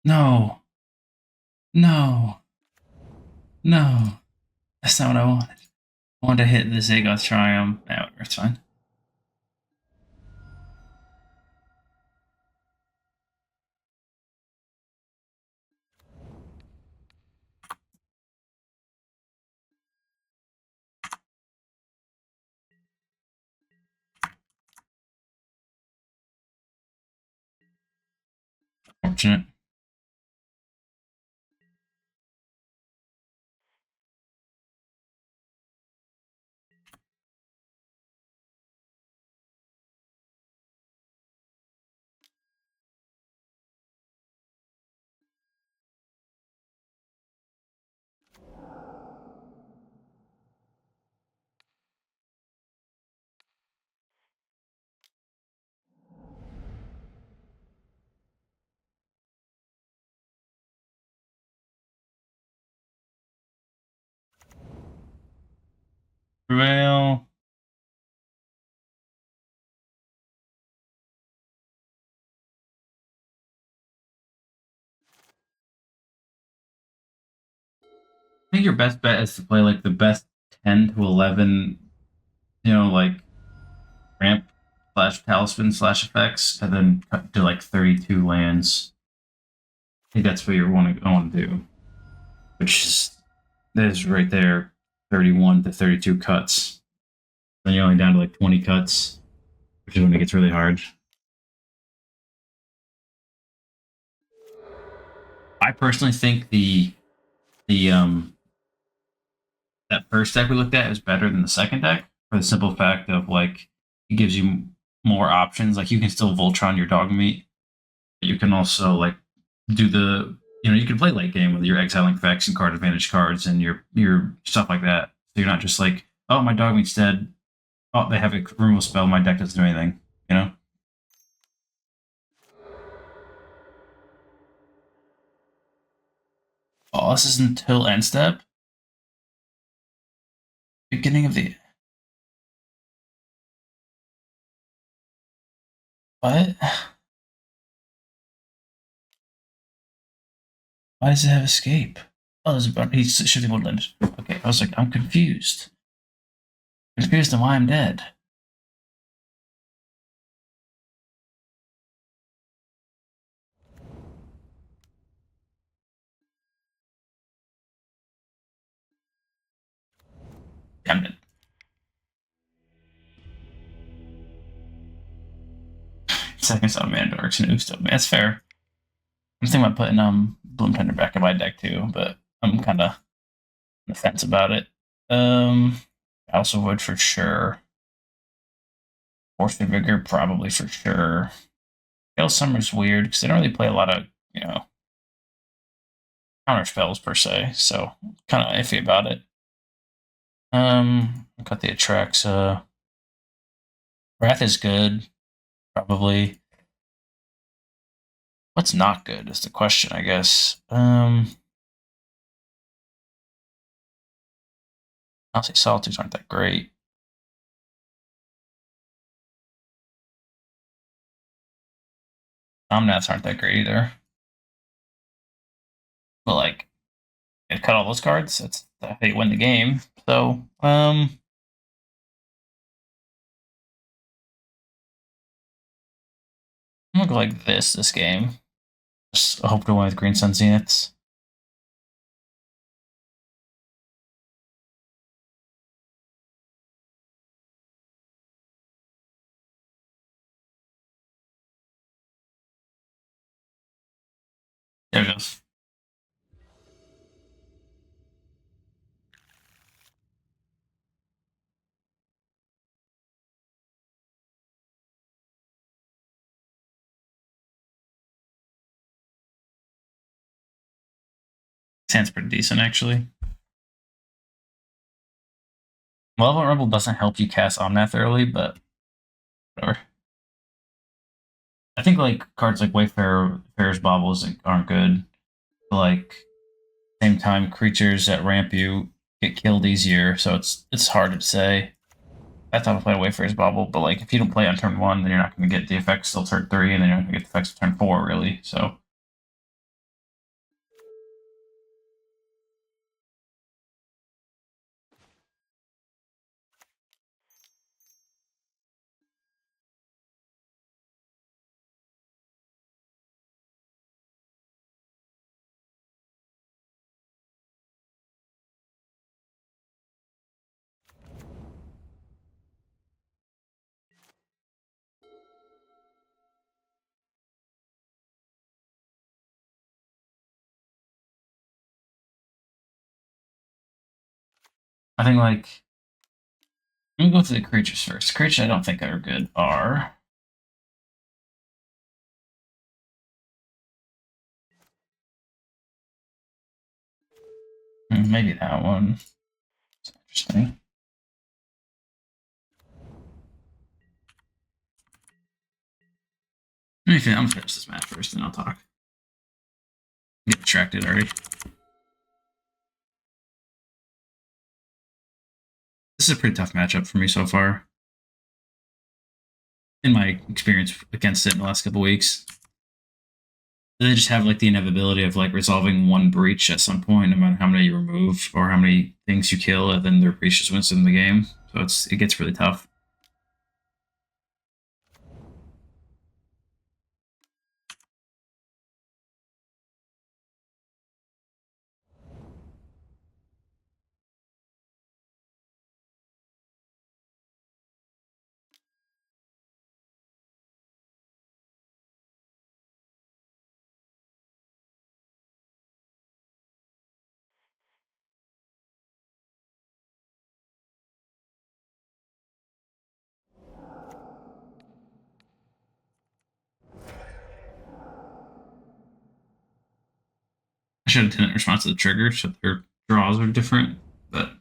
No. No. No. That's not what I wanted. I wanted to hit the Zagoth Triumph. Yeah, it's fine. Fortunate. Prevail. think your best bet is to play like the best 10 to 11, like ramp slash talisman slash effects, and then cut to like 32 lands. I think that's what you want to do, which is right there, 31 to 32 cuts. Then you're only down to like 20 cuts, which is when it gets really hard. I personally think that first deck we looked at is better than the second deck for the simple fact of like it gives you more options. Like you can still Voltron your dog meat, but you can also like do you can play late game with your exiling effects and card advantage cards and your stuff like that. So you're not just like, oh, my dog meat's dead. Oh, they have a removal spell. My deck doesn't do anything. Oh, this is until end step. Beginning of the what? Why does it have escape? Oh, there's a he's shifting woodland. Okay, I was like, I'm confused. Confused on why I'm dead. I'm dead. Seconds on Mandarks and Ouphe. That's fair. I'm thinking about putting Bloom Tender back in my deck too, but I'm kind of on the fence about it. Also would for sure. Force Vigor probably for sure. Gale Summer's weird because they don't really play a lot of counter spells per se, so kind of iffy about it. Got the Atraxa. Wrath is good, probably. What's not good is the question, I guess. I'll say Solitudes aren't that great. Omnaths aren't that great either. But like, you cut all those cards. That's how you win the game. So, I'm gonna go like this game. Just hope to win with Green Sun Zeniths. There it goes. Sounds pretty decent, actually. Malevolent Rumble doesn't help you cast Omnath early, but whatever. I think like cards like Wayfarer's Baubles aren't good. But, like same time, creatures that ramp you get killed easier, so it's hard to say. That's how to play Wayfarer's Bauble, but like if you don't play on turn 1, then you're not going to get the effects till turn 3, and then you're not going to get the effects till turn 4, really. So I think like let me go through the creatures first. Creatures I don't think are good are maybe that one. It's interesting. I'm gonna finish this match first, and I'll talk. Get distracted already. This is a pretty tough matchup for me so far. In my experience against it in the last couple weeks. they just have like the inevitability of like resolving one breach at some point, no matter how many you remove or how many things you kill, and then their breach just wins them the game. So it gets really tough. I should have didn't respond to the trigger, so their draws are different, but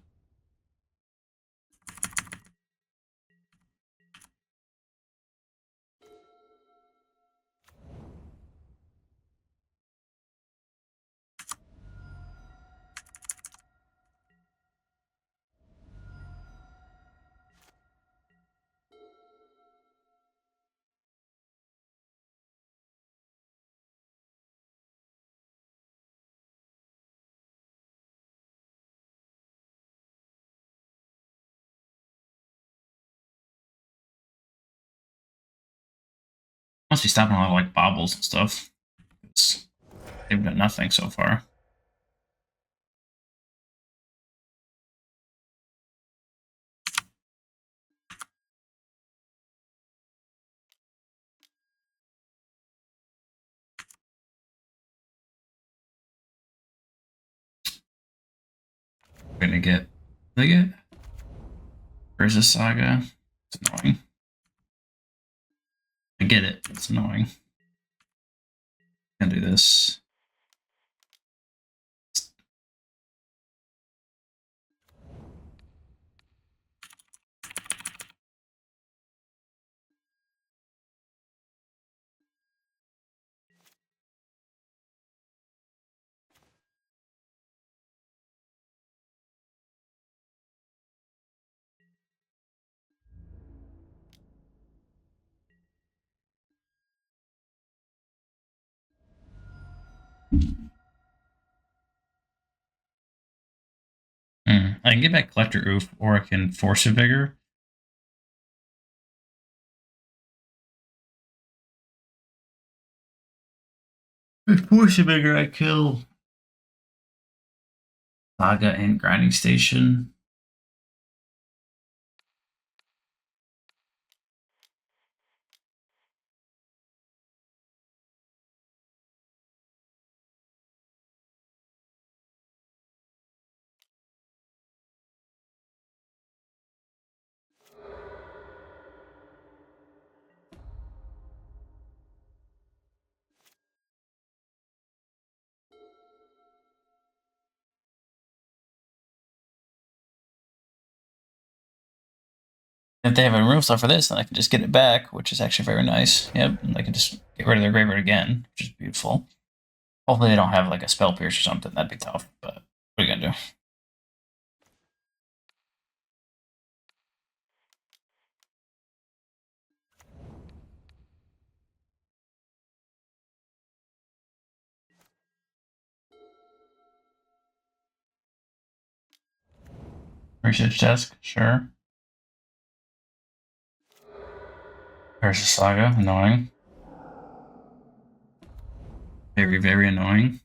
must be stopping a lot of like bobbles and stuff. They've done nothing so far. We're gonna get Where's this saga? It's annoying. I get it, it's annoying. Can't do this. I can get back Collector Ouphe, or I can Force a Vigor. With Force a Vigor, I kill Saga and Grinding Station. If they have a removal stuff for this, then I can just get it back, which is actually very nice. Yep, and I can just get rid of their graveyard again, which is beautiful. Hopefully they don't have like a Spell Pierce or something. That'd be tough, but what are you gonna do? Research desk, sure. There's a saga, annoying. Very, very annoying.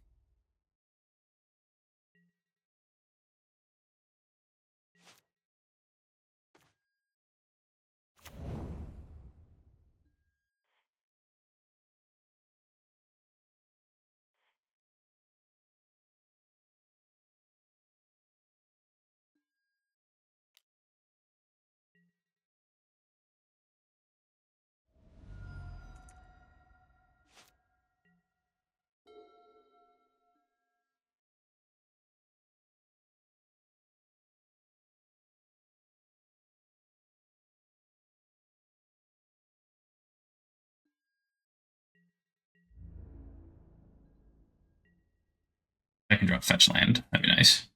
I can drop fetch land. That'd be nice.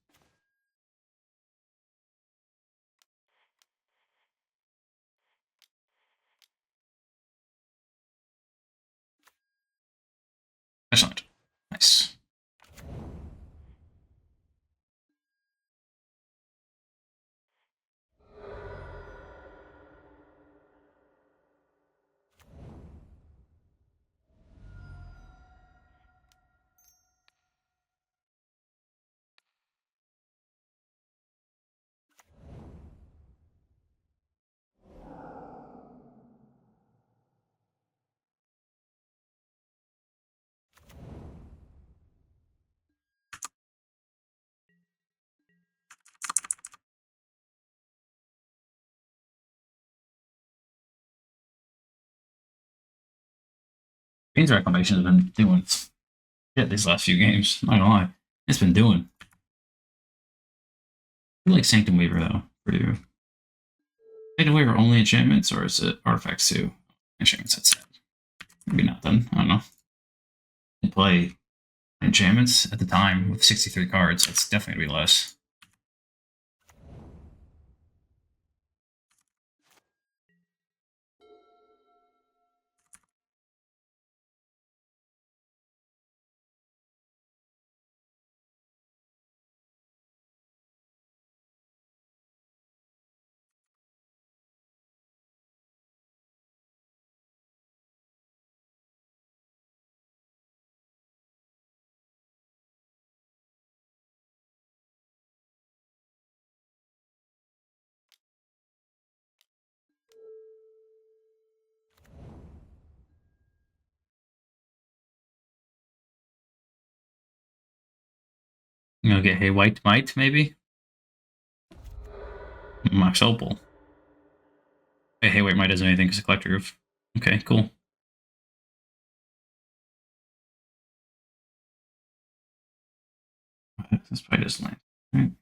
Fetch land. Queen's Reclamation has been doing shit these last few games. Not gonna lie. It's been doing. I like Sanctum Weaver though, for you. Sanctum Weaver only enchantments, or is it artifacts too? Enchantments, that's sad. Maybe not then. I don't know. I play enchantments at the time with 63 cards. That's definitely gonna be less. You know, get Hey White Might, maybe? Max Opal. Hey White Might doesn't do anything because of Collector Ouphe. Okay, cool. This probably doesn't land. Right.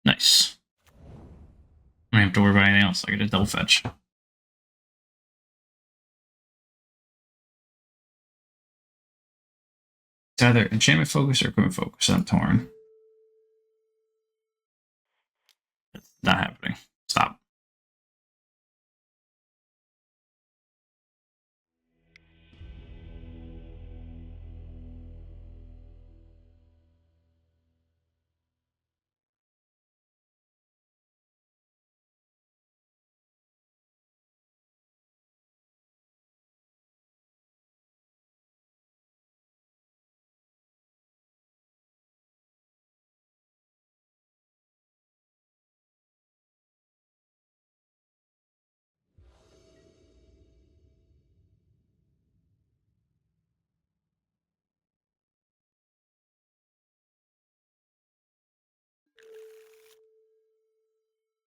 Nice. I don't have to worry about anything else. I get a double fetch. It's either enchantment focus or equipment focus. I'm torn. It's not happening. Stop.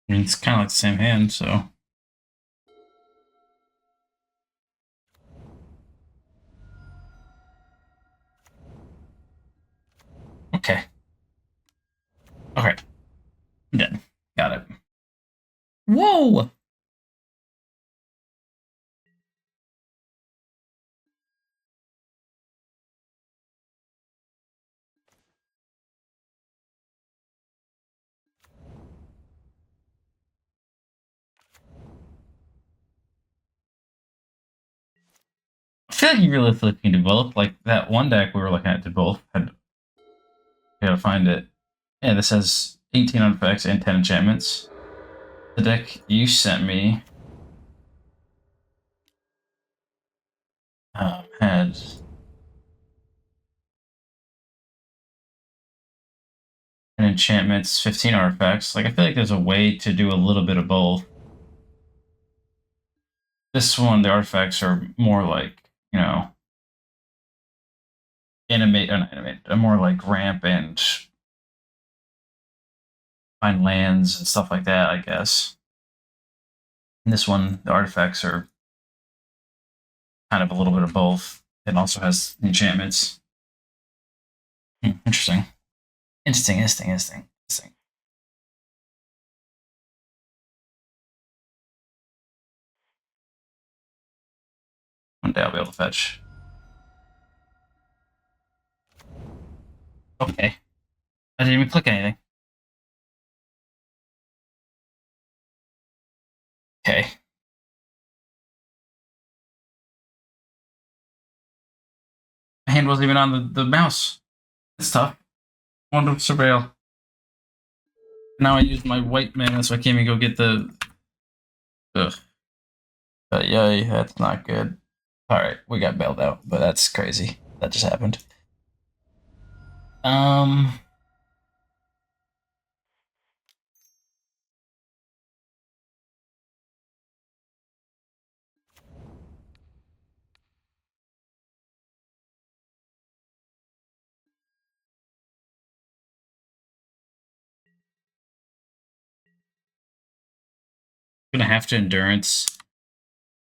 I mean, it's kind of like the same hand, so. Okay. Okay. I'm dead. Got it. Whoa! I feel like you really feel like you can develop. Like that one deck we were looking at did both. We gotta find it. Yeah, this has 18 artifacts and 10 enchantments. The deck you sent me had enchantments, 15 artifacts. Like, I feel like there's a way to do a little bit of both. This one, the artifacts are more like, you know, more like ramp and find lands and stuff like that, I guess. And this one, the artifacts are kind of a little bit of both. It also has enchantments. Interesting. Interesting. One day I'll be able to fetch. Okay. I didn't even click anything. Okay. hand wasn't even on the mouse. It's tough. I wanted to surveil. Now I use my white mana, so I can't even go get the. Ugh. But yay, that's not good. Alright, we got bailed out, but that's crazy. That just happened. Gonna have to endurance.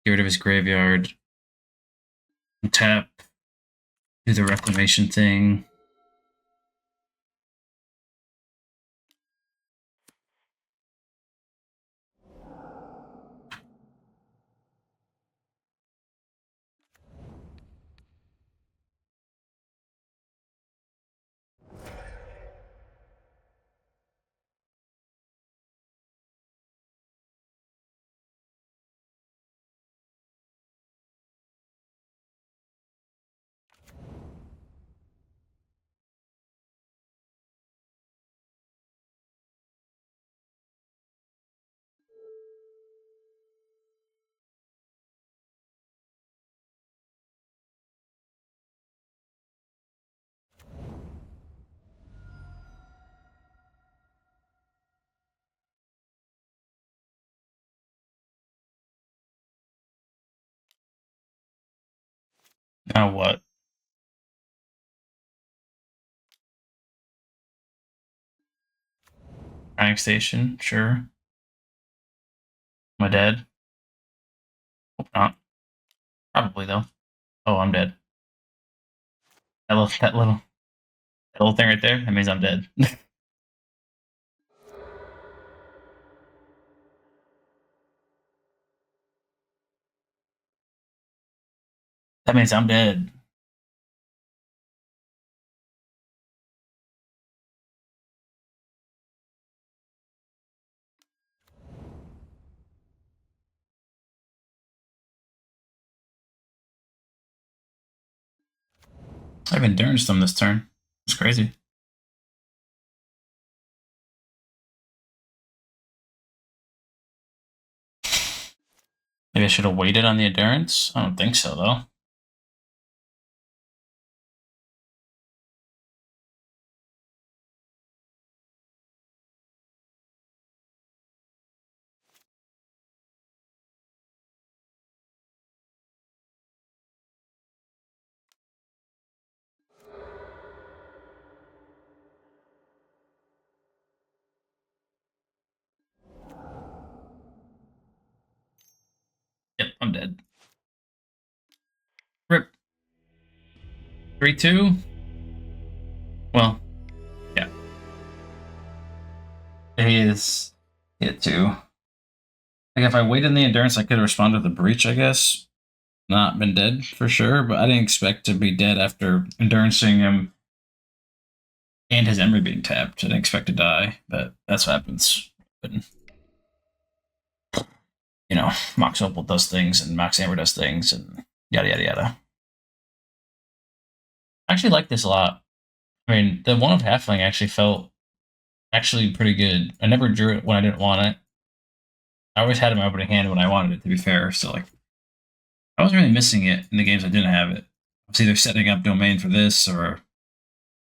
Get rid of his graveyard. Tap. Do the reclamation thing. Now what? Crying station, sure. Am I dead? Hope not. Probably though. Oh, I'm dead. That little thing right there, that means I'm dead. That means I'm dead. I've endured them this turn. It's crazy. Maybe I should have waited on the endurance. I don't think so though. Yep, I'm dead. Rip. 3-2. Well, yeah. He is hit 2. Like if I waited in the endurance, I could have responded with the breach, I guess. Not been dead for sure, but I didn't expect to be dead after endurancing him and his Emery being tapped. I didn't expect to die, but that's what happens. But, you know, Mox Opal does things and Mox Amber does things and yada yada yada. I actually like this a lot. I mean, the one of Halfling actually felt actually pretty good. I never drew it when I didn't want it. I always had it in my opening hand when I wanted it, to be fair. So, like, I wasn't really missing it in the games I didn't have it. I was either setting up domain for this or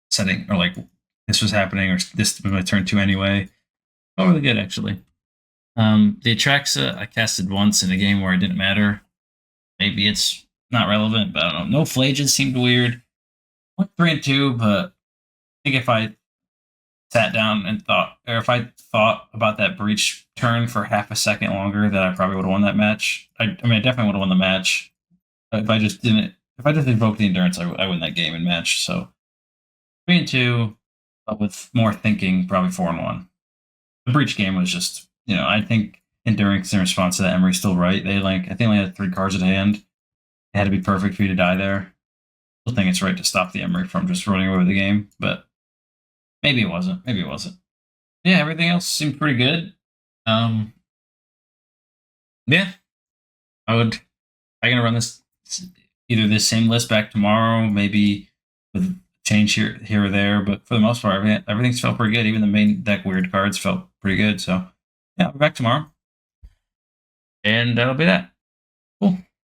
setting, or like this was happening, or this was my turn 2 anyway. Oh, really good, actually. The Atraxa I casted once in a game where it didn't matter. Maybe it's not relevant, but I don't know. No Phlages seemed weird. Went 3-2, but I think if I sat down and thought, or if I thought about that breach turn for half a second longer, then I probably would have won that match. I mean, I definitely would have won the match. If I just invoked the endurance, I win that game and match. So 3-2, but with more thinking, probably 4-1. The breach game was just, you know, I think endurance in response to that, Emery's still right. They I think only had 3 cards at hand. It had to be perfect for you to die there. I still think it's right to stop the Emery from just running away with the game, but maybe it wasn't. Maybe it wasn't. Yeah, everything else seemed pretty good. Yeah, I'm gonna run this either this same list back tomorrow, maybe with change here or there. But for the most part, everything's felt pretty good. Even the main deck weird cards felt pretty good. So yeah, we're back tomorrow. And that'll be that.